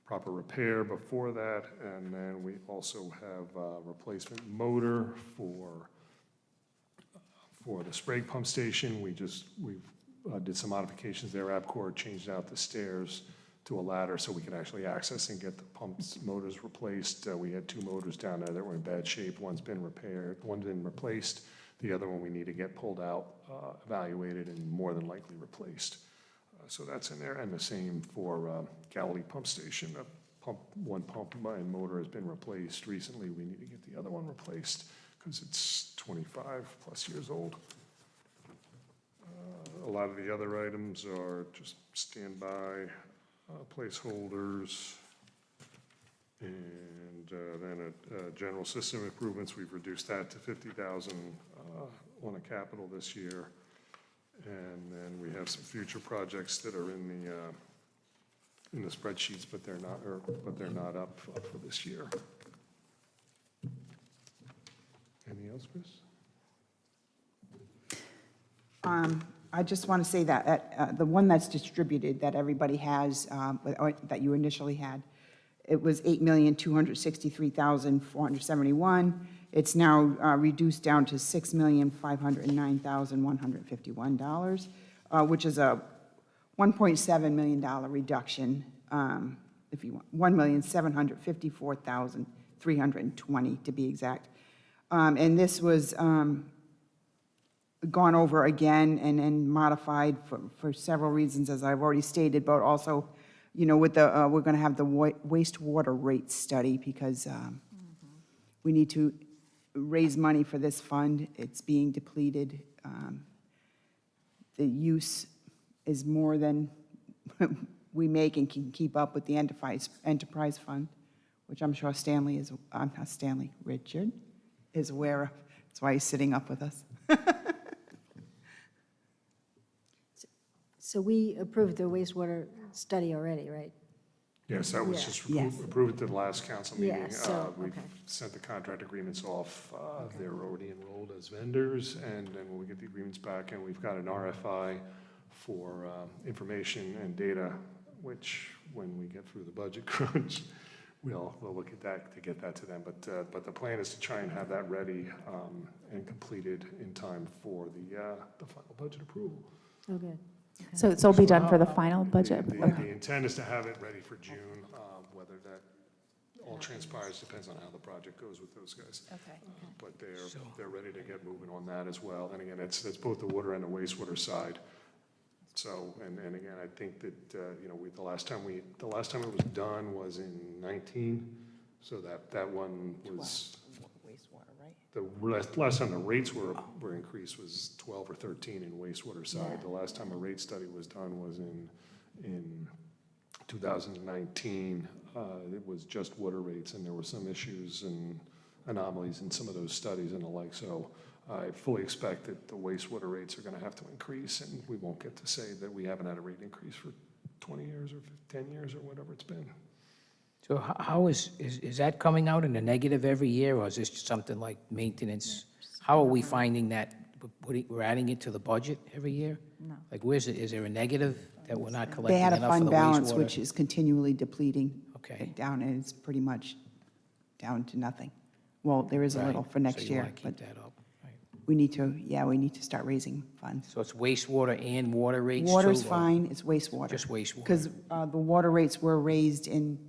proper repair before that. And then we also have a replacement motor for the spray pump station. We did some modifications there. ABCor changed out the stairs to a ladder so we could actually access and get the pumps motors replaced. We had 2 motors down there that were in bad shape. One's been repaired, one's been replaced. The other one we need to get pulled out, evaluated, and more than likely replaced. So that's in there. And the same for Galilee Pump Station. One pump and motor has been replaced recently. We need to get the other one replaced because it's 25+ years old. A lot of the other items are just standby placeholders. And then general system improvements, we've reduced that to $50,000 on a capital this year. And then we have some future projects that are in the spreadsheets, but they're not up for this year. Anything else, Chris? I just want to say that the one that's distributed, that everybody has, or that you initially had, it was $8,263,471. It's now reduced down to $6,509,151, which is a $1.7 million reduction, if you want, $1,754,320 to be exact. And this was gone over again and modified for several reasons, as I've already stated, but also, you know, with the, we're going to have the wastewater rate study because we need to raise money for this fund. It's being depleted. The use is more than we make and can keep up with the enterprise fund, which I'm sure Richard is aware of. That's why he's sitting up with us. So we approved the wastewater study already, right? Yes, that was Yeah. just Yes. approved at the last council meeting. Yeah, so, We've okay. sent the contract agreements off. They're already enrolled as vendors, and then when we get the agreements back, and we've got an RFI for information and data, which, when we get through the budget crunch, we'll look at that to get that to them. But the plan is to try and have that ready and completed in time for the final budget approval. Oh, good. So it'll be done for the final budget? The intent is to have it ready for June. Whether that all transpires depends on how the project goes with those guys. Okay. But they're ready to get moving on that as well. And again, it's both the water and the wastewater side. So, and again, I think that, you know, the last time it was done was in 19. So that one was, Wastewater, right? the last time the rates were increased was 12 or 13 in wastewater side. The last time a rate study was done was in 2019. It was just water rates, and there were some issues and anomalies in some of those studies and the like. So I fully expect that the wastewater rates are going to have to increase, and we won't get to say that we haven't had a rate increase for 20 years or 10 years or whatever it's been. So how is that coming out in a negative every year, or is this something like maintenance? How are we finding that we're adding it to the budget every year? No. Like, where's it, is there a negative that we're not They collecting had a enough for fund the balance, wastewater? which is continually depleting. Okay. Down, and it's pretty much down to nothing. Well, there is a little Right. for next So you year, want to but keep that up, right? we need to start raising funds. So it's wastewater and water rates too? Water's or fine, it's wastewater. Just wastewater? Because the water rates were raised in,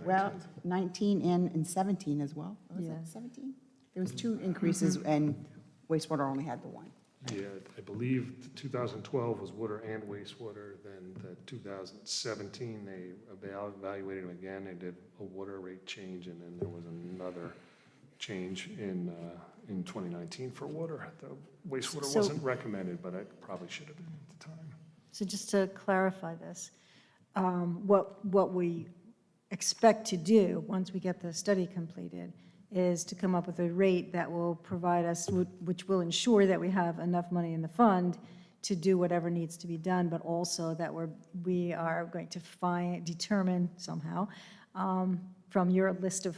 well, 19 and 17 as well. Was Yeah. it 17? There was 2 increases, and wastewater only had the 1. Yeah, I believe 2012 was water and wastewater, then the 2017, they evaluated them again, they did a water rate change, and then there was another change in 2019 for water. The wastewater So- wasn't recommended, but it probably should have been at the time. So just to clarify this, what we expect to do, once we get the study completed, is to come up with a rate that will provide us, which will ensure that we have enough money in the fund to do whatever needs to be done, but also that we are going to determine somehow, from your list of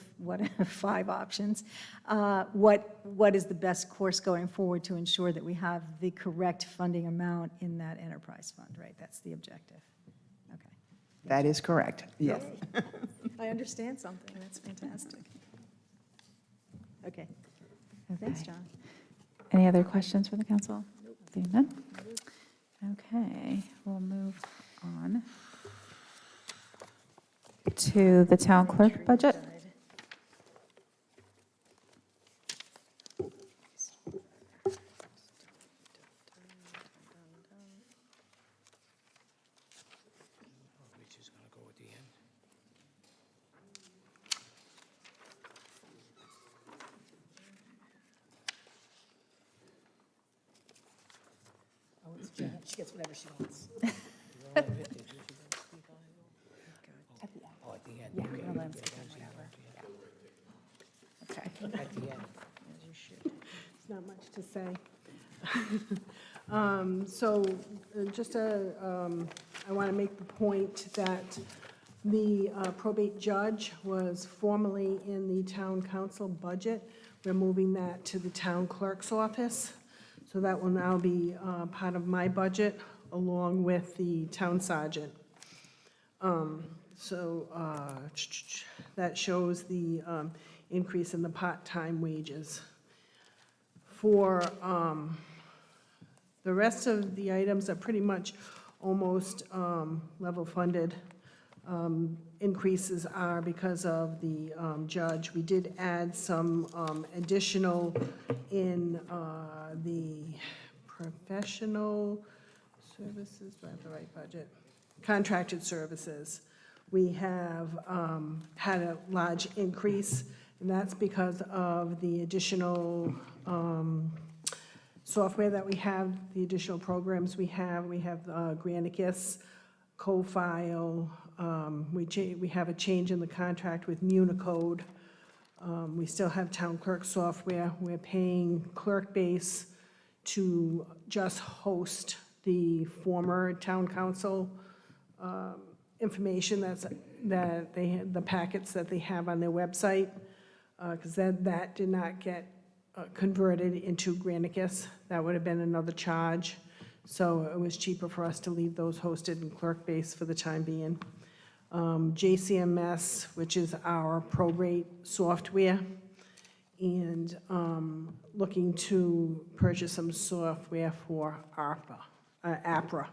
5 options, what is the best course going forward to ensure that we have the correct funding amount in that enterprise fund, right? That's the objective. Okay. That is correct, yes. I understand something, that's fantastic. Okay. Thanks, John. Any other questions for the council? Seeing none? Okay, we'll move on to the town clerk budget. Which is going to go at the end. She gets whatever she wants. Oh, at the end. Okay. Okay. At the end. There's not much to say. I want to make the point that the probate judge was formerly in the town council budget. We're moving that to the town clerk's office. So that will now be part of my budget, along with the town sergeant. That shows the increase in the part-time wages. For the rest of the items are pretty much almost level funded. Increases are because of the judge. We did add some additional in the professional services, do I have the right budget? Contracted services. We have had a large increase, and that's because of the additional software that we have, the additional programs we have. We have Granicus, CoFile. We have a change in the contract with Municode. We still have town clerk software. We're paying Clerkbase to just host the former town council information the packets that they have on their website, because that did not get converted into Granicus. That would have been another charge. So it was cheaper for us to leave those hosted in Clerkbase for the time being. JCMS, which is our probate software, and looking to purchase some software for APRA.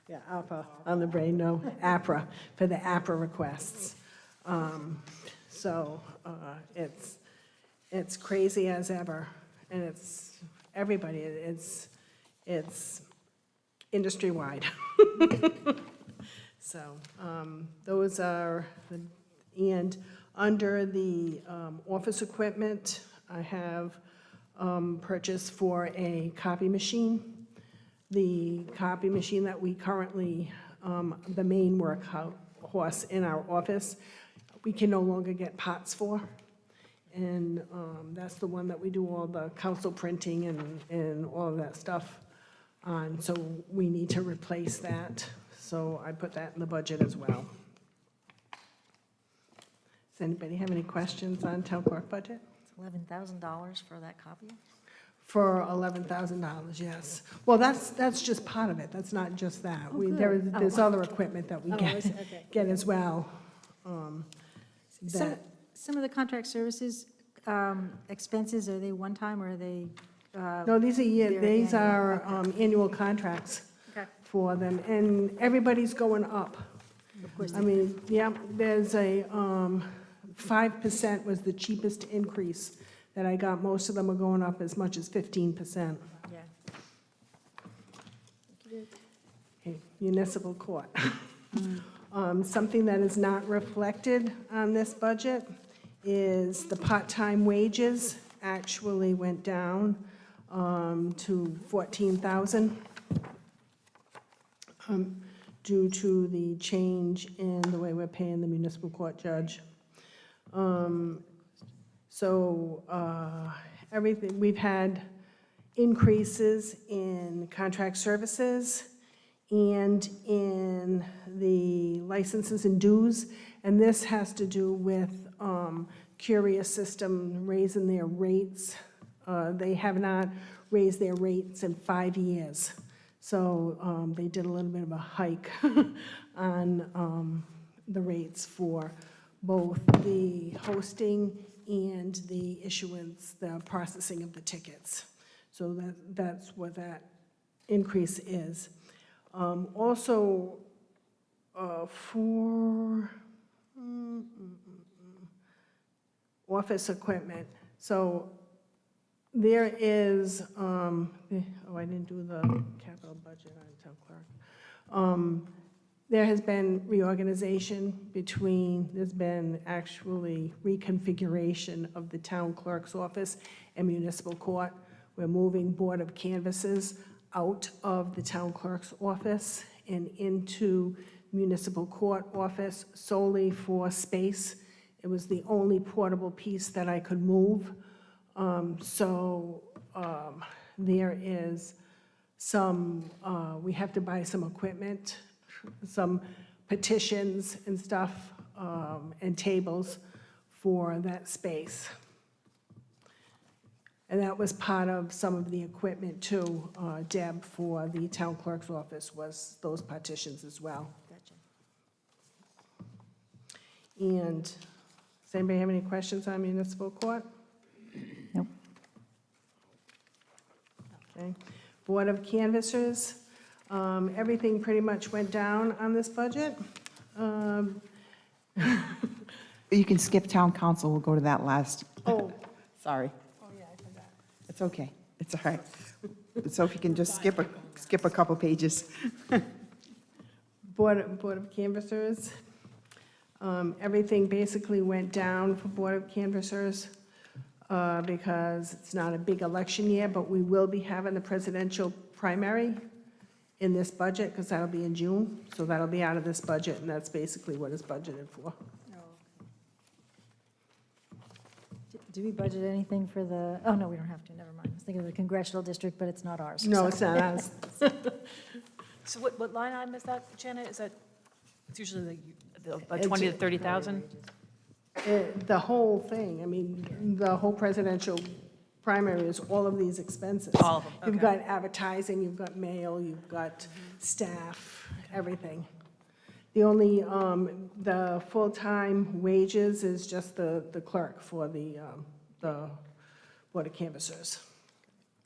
Yeah, APRA on the brain, no, APRA, for the APRA requests. It's crazy as ever, and it's everybody, it's industry-wide. So those are, and under the office equipment, I have purchased for a copy machine. The copy machine that we currently, the main workhorse in our office, we can no longer get parts for. And that's the one that we do all the council printing and all of that stuff on. So we need to replace that. So I put that in the budget as well. Does anybody have any questions on town clerk budget? It's $11,000 for that copy? For $11,000, yes. Well, that's just part of it. That's not just that. There's other equipment that we get as well. Some of the contract services expenses, are they one-time or are they? No, these are annual contracts for them, and everybody's going up. Of course. I mean, yeah, there's a 5% was the cheapest increase that I got. Most of them are going up as much as 15%. Yeah. Okay, municipal court. Something that is not reflected on this budget is the part-time wages actually went down to $14,000 due to the change in the way we're paying the municipal court judge. Everything, we've had increases in contract services and in the licenses and dues, and this has to do with Curious System raising their rates. They have not raised their rates in 5 years, so they did a little bit of a hike on the rates for both the hosting and the issuance, the processing of the tickets. So that's what that increase is. Also, for office equipment, so there is, I didn't do the capital budget on town clerk. There has been reorganization there's been actually reconfiguration of the town clerk's office and municipal court. We're moving Board of Canvassers out of the town clerk's office and into municipal court office solely for space. It was the only portable piece that I could move. There is some, we have to buy some equipment, some petitions and stuff, and tables for that space. And that was part of some of the equipment too, Deb, for the town clerk's office, was those partitions as well. Gotcha. And does anybody have any questions on municipal court? Nope. Okay. Board of Canvassers, everything pretty much went down on this budget. You can skip town council, we'll go to that last. Oh, Sorry, oh yeah, I forgot. it's okay, it's all right. So if you can just skip a couple pages. Board of Canvassers, everything basically went down for Board of Canvassers because it's not a big election year, but we will be having the presidential primary in this budget, because that'll be in June, so that'll be out of this budget, and that's basically what it's budgeted for. Do we budget anything for the, oh, no, we don't have to, never mind. I was thinking of the congressional district, but it's not ours. No, so. it's not us. So what line item is that, Janet? Is that, it's usually about 20 to 30,000? The whole thing, I mean, the whole presidential primary is all of these expenses. All of them, You've okay. got advertising, you've got mail, you've got staff, everything. The only, the full-time wages is just the clerk for the Board of Canvassers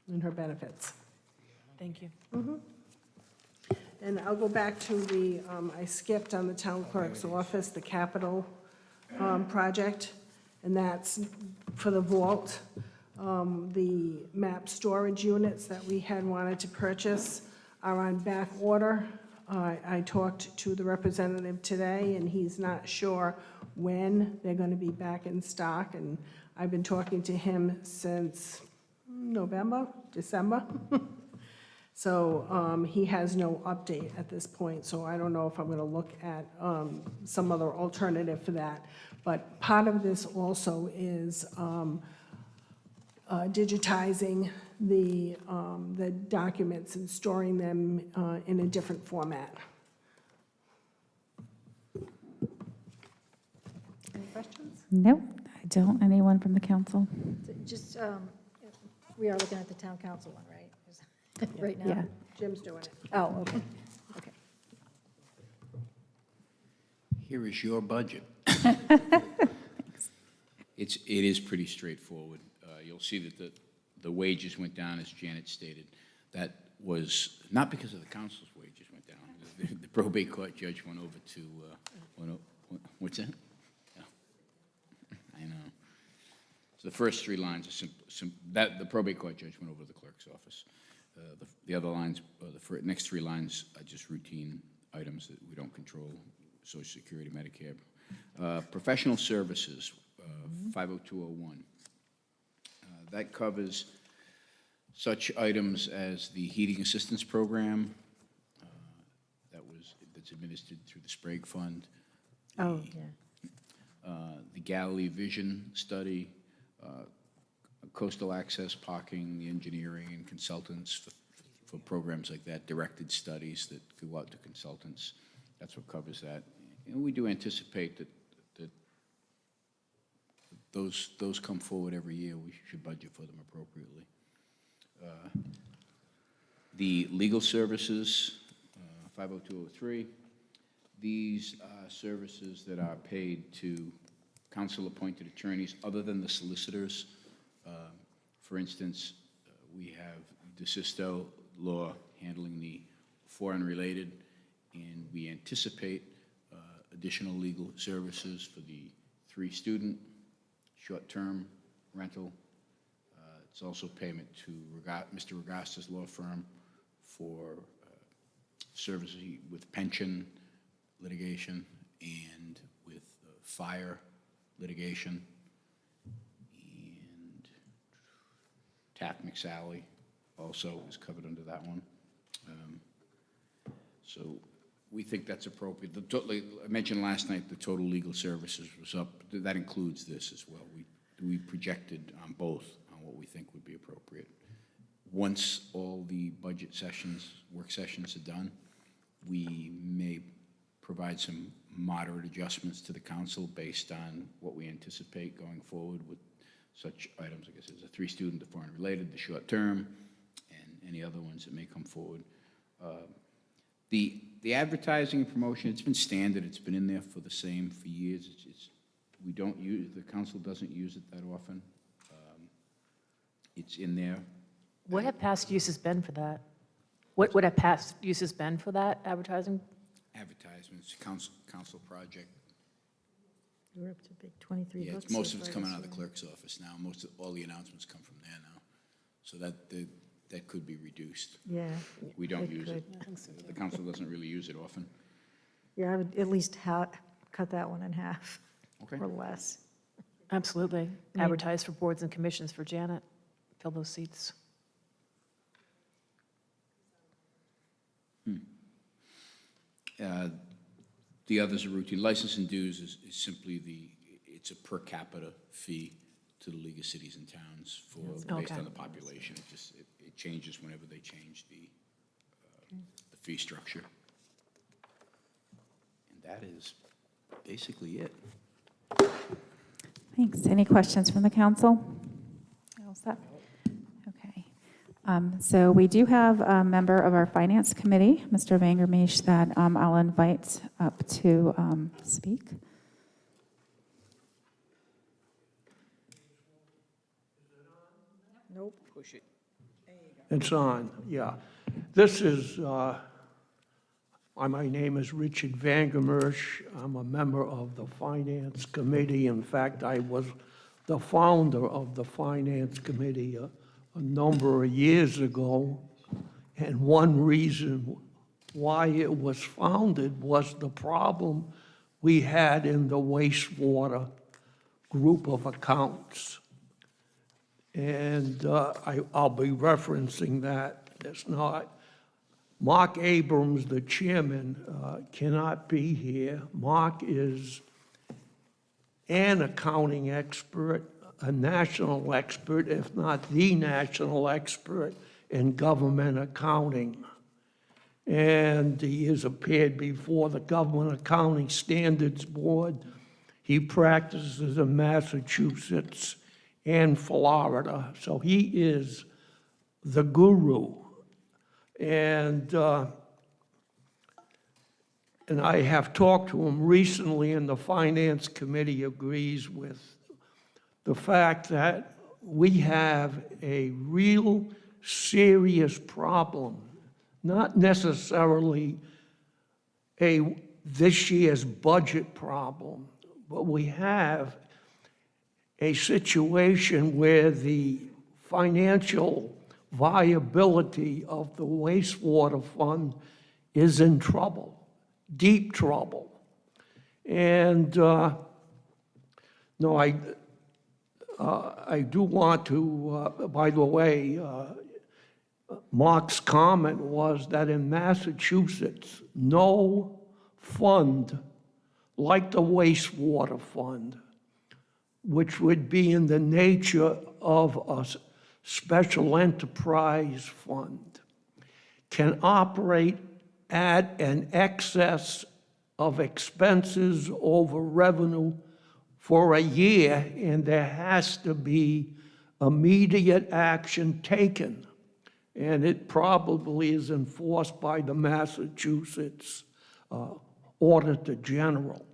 and her benefits. Thank you. And I'll go back to the, I skipped on the town clerk's office, the capital project, and that's for the vault. The map storage units that we had wanted to purchase are on back order. I talked to the representative today, and he's not sure when they're going to be back in stock, and I've been talking to him since November, December. So he has no update at this point, so I don't know if I'm going to look at some other alternative for that. But part of this also is digitizing the documents and storing them in a different format. Any questions? Nope, I don't. Anyone from the council? So just, we are looking at the town council one, right? Right now? Yeah. Jim's doing it. Oh, okay, okay. Here is your budget. It is pretty straightforward. You'll see that the wages went down, as Janet stated. That was not because of the council's wages went down. The probate court judge went over to, what's that? Yeah. I know. So the first three lines are simple. The probate court judge went over to the clerk's office. The other lines, the next three lines are just routine items that we don't control, Social Security, Medicare. Professional services, 50201. That covers such items as the heating assistance program. That was that's administered through the Sprague Fund. Oh, yeah. The Galilee Vision Study, coastal access parking, the engineering and consultants for programs like that, directed studies that go out to consultants. That's what covers that. And we do anticipate that those come forward every year. We should budget for them appropriately. The legal services, 50203, these are services that are paid to council-appointed attorneys other than the solicitors. For instance, we have DeSisto Law handling the foreign related, and we anticipate additional legal services for the 3-student, short-term rental. It's also payment to Mr. Regasta's law firm for services with pension litigation and with fire litigation. And Taft McSally also is covered under that one. So we think that's appropriate. I mentioned last night the total legal services was up. That includes this as well. We projected on both on what we think would be appropriate. Once all the budget sessions, work sessions are done, we may provide some moderate adjustments to the council based on what we anticipate going forward with such items, I guess, as a 3-student, the foreign related, the short term, and any other ones that may come forward. The advertising and promotion, it's been standard. It's been in there for years. We don't use, the council doesn't use it that often. It's in there. What have past uses been for that? What would have past uses been for that advertising? Advertisements, council project. We're up to big 23 Yeah, books. most so of it's far coming this out of the year. clerk's office now. All the announcements come from there now. So that could be reduced. Yeah. We don't it use it. could. The council doesn't really use it often. Yeah, I would at least cut that one in half Okay. or less. Absolutely. Advertise for boards and commissions for Janet. Fill those seats. The others are routine. License and dues is simply it's a per capita fee to the League of Cities and Towns based Okay. on the population. It changes whenever they change the fee structure. And that is basically it. Thanks. Any questions from the council? All set? Okay. So we do have a member of our finance committee, Mr. Vangermeesh, that I'll invite up to speak. Nope. Push it. It's on, yeah. This is, my name is Richard Vangermeesh. I'm a member of the Finance Committee. In fact, I was the founder of the Finance Committee a number of years ago. And one reason why it was founded was the problem we had in the wastewater group of accounts. And I'll be referencing that. It's not, Mark Abrams, the chairman, cannot be here. Mark is an accounting expert, a national expert, if not the national expert in government accounting. And he has appeared before the Government Accounting Standards Board. He practices in Massachusetts and Florida, so he is the guru. And I have talked to him recently, and the Finance Committee agrees with the fact that we have a real serious problem, not necessarily this year's budget problem, but we have a situation where the financial viability of the wastewater fund is in trouble, deep trouble. And no, I do want to, by the way, Mark's comment was that in Massachusetts, no fund like the wastewater fund, which would be in the nature of a special enterprise fund, can operate at an excess of expenses over revenue for a year, and there has to be immediate action taken. And it probably is enforced by the Massachusetts Auditor General.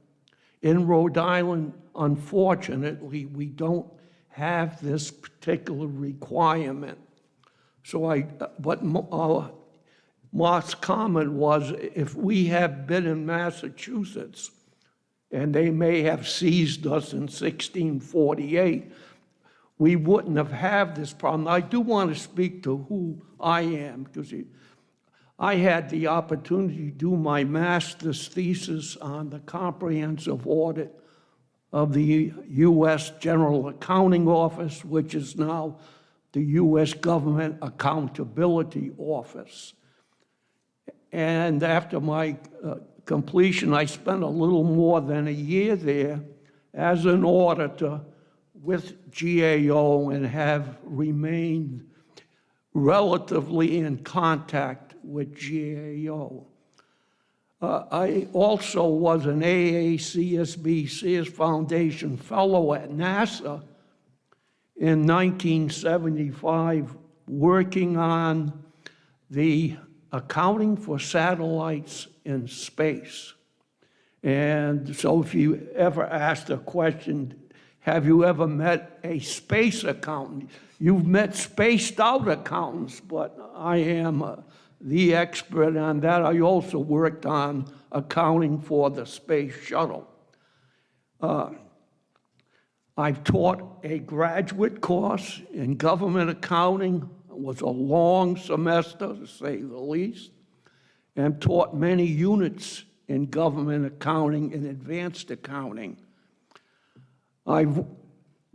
In Rhode Island, unfortunately, we don't have this particular requirement. So but Mark's comment was, if we have been in Massachusetts, and they may have seized us in 1648, we wouldn't have had this problem. I do want to speak to who I am, because I had the opportunity to do my master's thesis on the comprehensive audit of the U.S. General Accounting Office, which is now the U.S. Government Accountability Office. And after my completion, I spent a little more than a year there as an auditor with GAO and have remained relatively in contact with GAO. I also was an AACSB Sears Foundation Fellow at NASA in 1975, working on the accounting for satellites in space. And so if you ever asked a question, have you ever met a space accountant? You've met spaced out accountants, but I am the expert on that. I also worked on accounting for the space shuttle. I've taught a graduate course in government accounting. It was a long semester, to say the least, and taught many units in government accounting and advanced accounting. I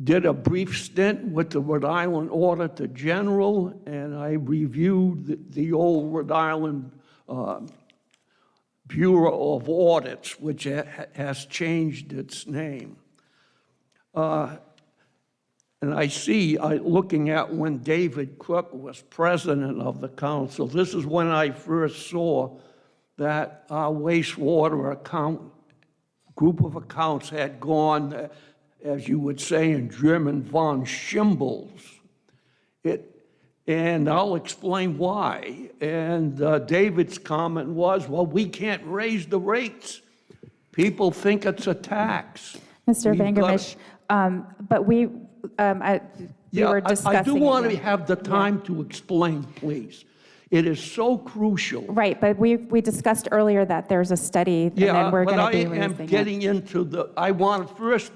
did a brief stint with the Rhode Island Auditor General, and I reviewed the old Rhode Island Bureau of Audits, which has changed its name. And I see, looking at when David Crook was president of the council, this is when I first saw that our wastewater group of accounts had gone, as you would say in German, von Schimbels. And I'll explain why. And David's comment was, well, we can't raise the rates. People think it's a tax. Mr. Vangermish, but we were discussing. I do want to have the time to explain, please. It is so crucial. Right, but we discussed earlier that there's a study, and then we're going to be releasing it. I am getting into I want to first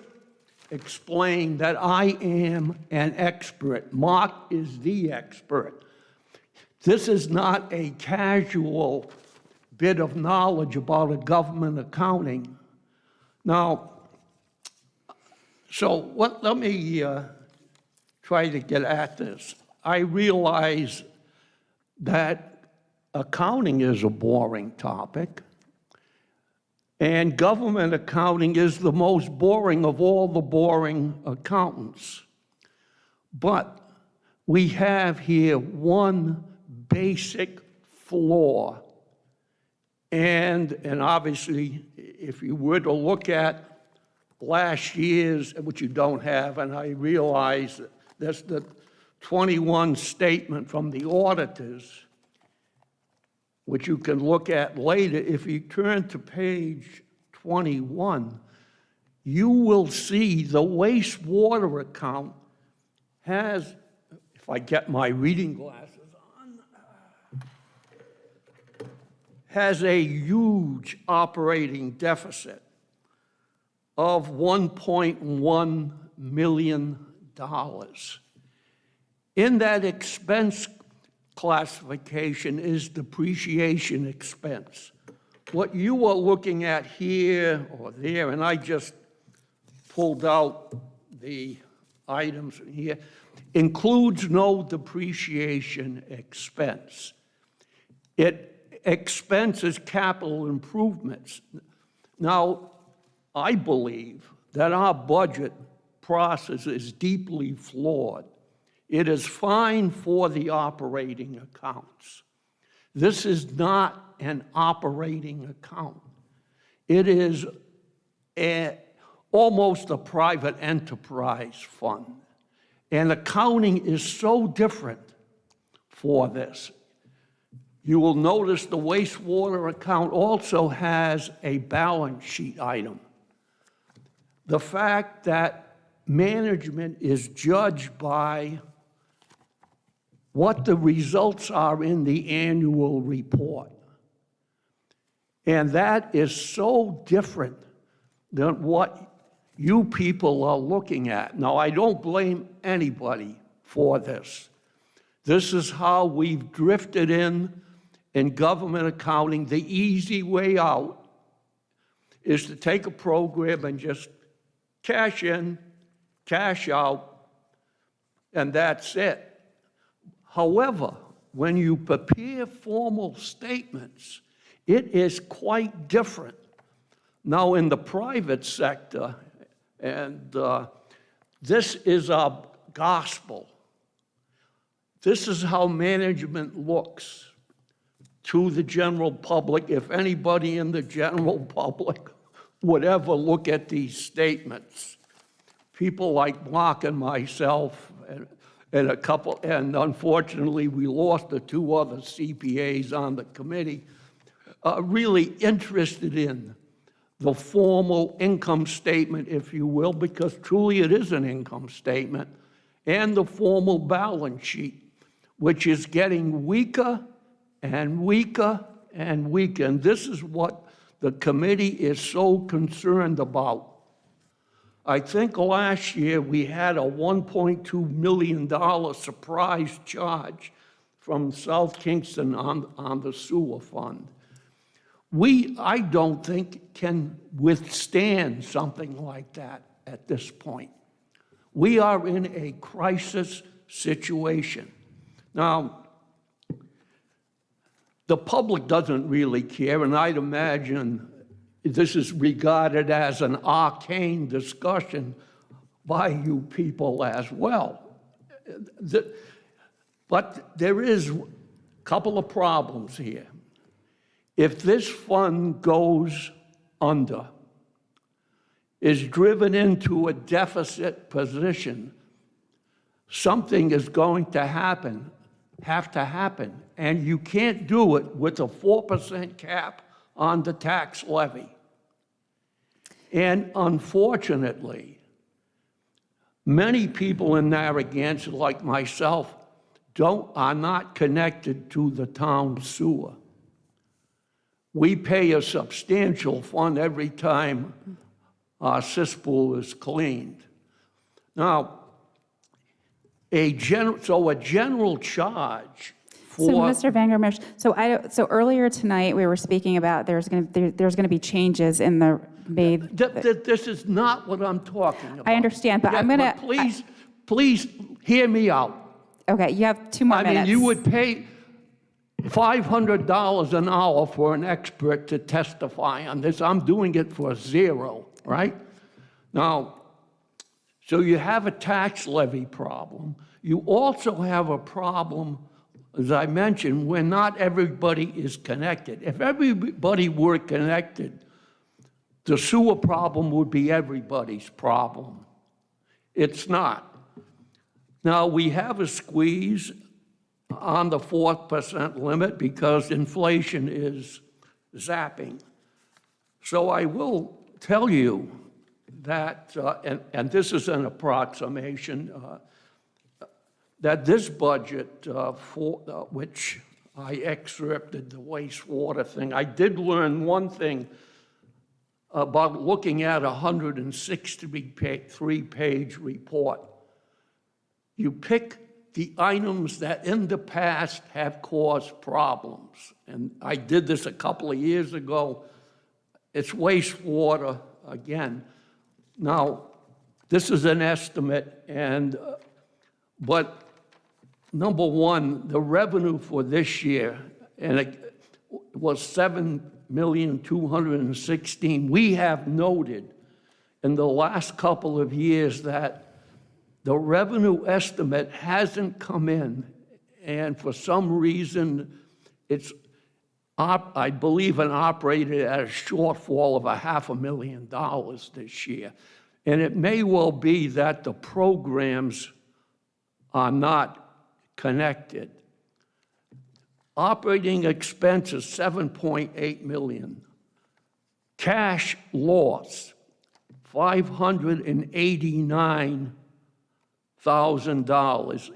explain that I am an expert. Mark is the expert. This is not a casual bit of knowledge about a government accounting. Now, so let me try to get at this. I realize that accounting is a boring topic, and government accounting is the most boring of all the boring accountants. But we have here one basic flaw, and obviously, if you were to look at last year's, which you don't have, and I realize that's the 21 statement from the auditors, which you can look at later. If you turn to page 21, you will see the wastewater account has, if I get my reading glasses on, has a huge operating deficit of $1.1 million. In that expense classification is depreciation expense. What you are looking at here or there, and I just pulled out the items here, includes no depreciation expense. It expenses capital improvements. Now, I believe that our budget process is deeply flawed. It is fine for the operating accounts. This is not an operating account. It is almost a private enterprise fund. And accounting is so different for this. You will notice the wastewater account also has a balance sheet item. The fact that management is judged by what the results are in the annual report. And that is so different than what you people are looking at. Now, I don't blame anybody for this. This is how we've drifted in government accounting. The easy way out is to take a program and just cash in, cash out, and that's it. However, when you prepare formal statements, it is quite different. Now, in the private sector, and this is our gospel, this is how management looks to the general public, if anybody in the general public would ever look at these statements. People like Mark and myself and a couple, and unfortunately we lost the two other CPAs on the committee, are really interested in the formal income statement, if you will, because truly it is an income statement, and the formal balance sheet, which is getting weaker and weaker and weaker. And this is what the committee is so concerned about. I think last year we had a $1.2 million surprise charge from South Kingston on the sewer fund. I don't think, can withstand something like that at this point. We are in a crisis situation. Now, the public doesn't really care, and I'd imagine this is regarded as an arcane discussion by you people as well. But there is a couple of problems here. If this fund goes under, is driven into a deficit position, something is going to have to happen. And you can't do it with a 4% cap on the tax levy. And unfortunately, many people in Narragansett, like myself, are not connected to the town sewer. We pay a substantial fund every time our cesspool is cleaned. Now, a general charge for... So, Mr. Vangermesh, so earlier tonight, we were speaking about there's going to be changes in the made... This is not what I'm talking about. I understand, but I'm going to... Please hear me out. Okay, you have 2 more minutes. I mean, you would pay $500 an hour for an expert to testify on this. I'm doing it for $0, right? Now, so you have a tax levy problem. You also have a problem, as I mentioned, where not everybody is connected. If everybody were connected, the sewer problem would be everybody's problem. It's not. Now, we have a squeeze on the 4% limit because inflation is zapping. So I will tell you that, and this is an approximation, that this budget, which I excerpted the wastewater thing, I did learn one thing about looking at a 163-page report. You pick the items that in the past have caused problems. And I did this a couple of years ago. It's wastewater again. Now, this is an estimate, but number one, the revenue for this year, and it was $7,216,000. We have noted in the last couple of years that the revenue estimate hasn't come in, and for some reason, it's, I believe, operated at a shortfall of $500,000 this year. And it may well be that the programs are not connected. Operating expenses, $7.8 million. Cash loss, $589,000.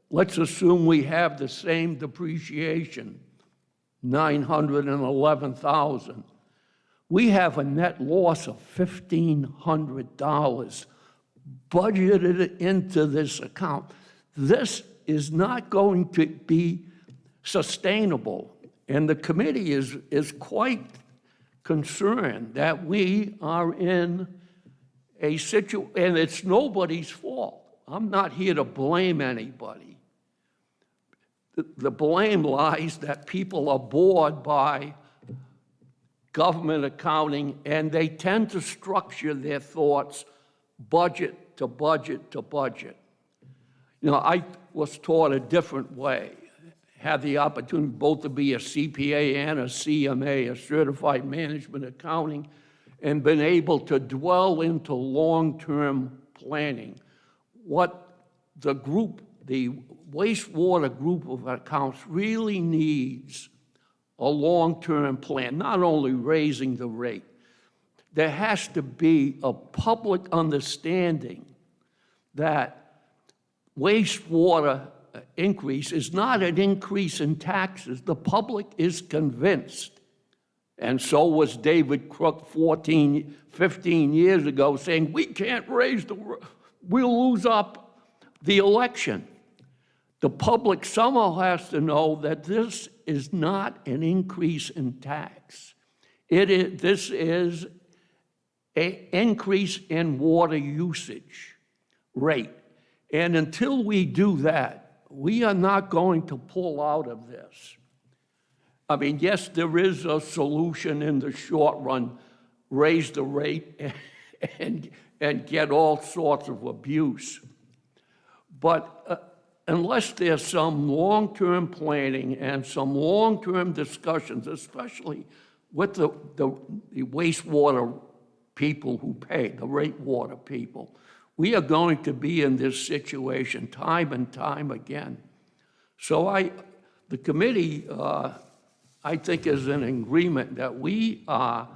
Let's assume we have the same depreciation, $911,000. We have a net loss of $1,500 budgeted into this account. This is not going to be sustainable, and the committee is quite concerned that we are in a situation, and it's nobody's fault. I'm not here to blame anybody. The blame lies that people are bored by government accounting, and they tend to structure their thoughts budget to budget to budget. You know, I was taught a different way, had the opportunity both to be a CPA and a CMA, a Certified Management Accounting, and been able to dwell into long-term planning. What the group, the wastewater group of accounts really needs a long-term plan, not only raising the rate. There has to be a public understanding that wastewater increase is not an increase in taxes. The public is convinced. And so was David Crook 15 years ago saying, we can't raise we'll lose up the election. The public somehow has to know that this is not an increase in tax. This is an increase in water usage rate. And until we do that, we are not going to pull out of this. I mean, yes, there is a solution in the short run, raise the rate and get all sorts of abuse. But unless there's some long-term planning and some long-term discussions, especially with the wastewater people who pay, the rate water people, we are going to be in this situation time and time again. So the committee, I think, is in agreement that we are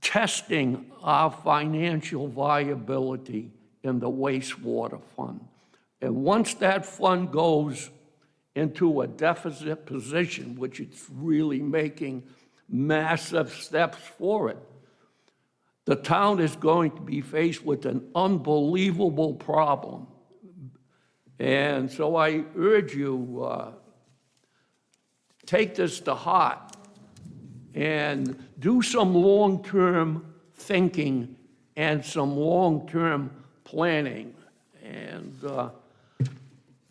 testing our financial viability in the wastewater fund. And once that fund goes into a deficit position, which it's really making massive steps for it, the town is going to be faced with an unbelievable problem. And so I urge you, take this to heart and do some long-term thinking and some long-term planning. And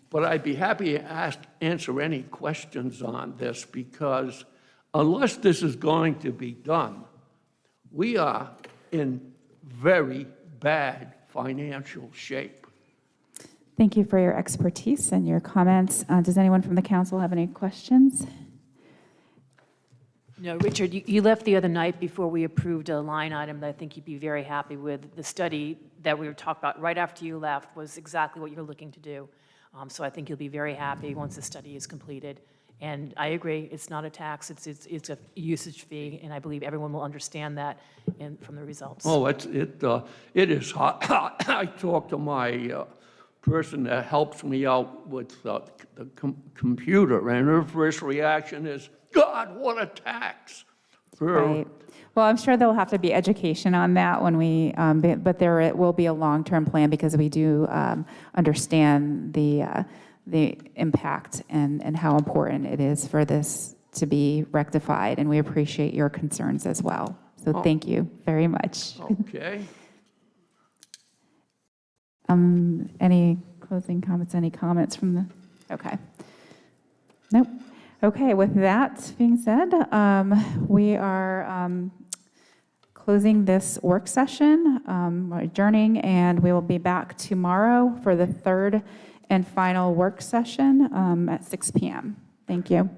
but I'd be happy to answer any questions on this, because unless this is going to be done, we are in very bad financial shape. Thank you for your expertise and your comments. Does anyone from the council have any questions? No, Richard, you left the other night before we approved a line item that I think you'd be very happy with. The study that we were talking about right after you left was exactly what you're looking to do. So I think you'll be very happy once the study is completed. And I agree, it's not a tax, it's a usage fee, and I believe everyone will understand that from the results. Oh, it is hot. I talked to my person that helps me out with the computer, and her first reaction is, God, what a tax. Right. Well, I'm sure there'll have to be education on that when we, but there will be a long-term plan, because we do understand the impact and how important it is for this to be rectified, and we appreciate your concerns as well. So thank you very much. Okay. Any closing comments, any comments from the, okay. Nope. Okay, with that being said, we are closing this work session, we're adjourning, and we will be back tomorrow for the third and final work session at 6 p.m. Thank you.